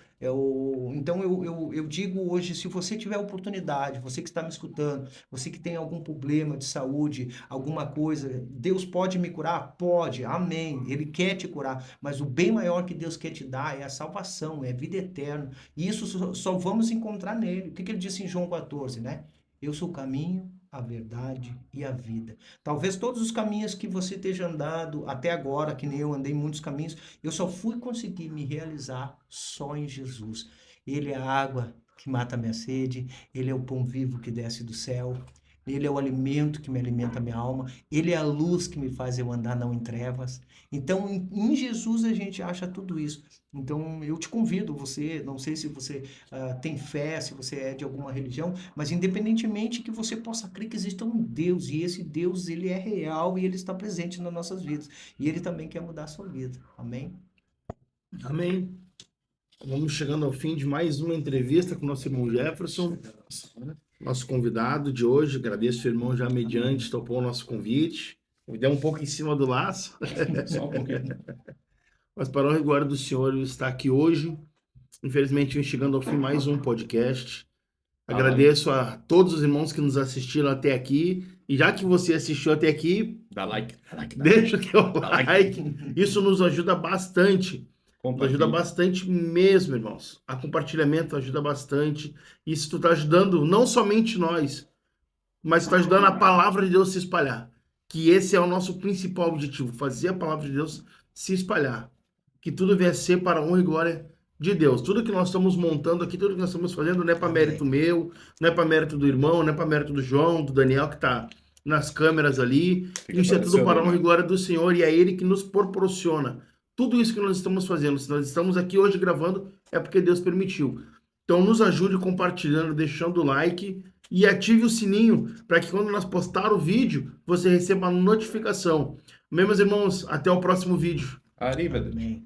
Então eu digo hoje, se você tiver oportunidade, você que está me escutando, você que tem algum problema de saúde, alguma coisa, Deus pode me curar? Pode, amém. Ele quer te curar, mas o bem maior que Deus quer te dar é a salvação, é a vida eterna. E isso só vamos encontrar nele. O que ele disse em João 14, né? Eu sou o caminho, a verdade e a vida. Talvez todos os caminhos que você esteja andado até agora, que nem eu andei muitos caminhos, eu só fui conseguir me realizar só em Jesus. Ele é a água que mata a minha sede, ele é o pão vivo que desce do céu, ele é o alimento que me alimenta a minha alma, ele é a luz que me faz eu andar não em trevas. Então, em Jesus a gente acha tudo isso. Então, eu te convido, você, não sei se você tem fé, se você é de alguma religião, mas independentemente que você possa crer que existe um Deus, e esse Deus, ele é real e ele está presente nas nossas vidas. E ele também quer mudar a sua vida. Amém? Amém. Vamos chegando ao fim de mais uma entrevista com o nosso irmão Jefferson, nosso convidado de hoje. Agradeço o irmão já mediante, topou o nosso convite. Me deu um pouco em cima do laço. Só um pouquinho. Mas para o rigor do Senhor, eu estar aqui hoje. Infelizmente, vem chegando ao fim mais um podcast. Agradeço a todos os irmãos que nos assistiram até aqui. E já que você assistiu até aqui, Dá like. deixa o teu like. like. Isso nos ajuda bastante. Nos ajuda bastante mesmo, irmãos. A compartilhamento ajuda bastante. Isso está ajudando não somente nós, mas está ajudando a palavra de Deus se espalhar. Que esse é o nosso principal objetivo, fazer a palavra de Deus se espalhar. Que tudo venha a ser para a honra e glória de Deus. Tudo que nós estamos montando aqui, tudo que nós estamos fazendo não é para mérito meu, não é para mérito do irmão, não é para mérito do João, do Daniel que está nas câmeras ali. Isso é tudo para a honra e glória do Senhor e é Ele que nos proporciona. Tudo isso que nós estamos fazendo, se nós estamos aqui hoje gravando, é porque Deus permitiu. Então nos ajude compartilhando, deixando o like e ative o sininho para que quando nós postar o vídeo, você receba a notificação. Meus irmãos, até o próximo vídeo. Arriba. Amém.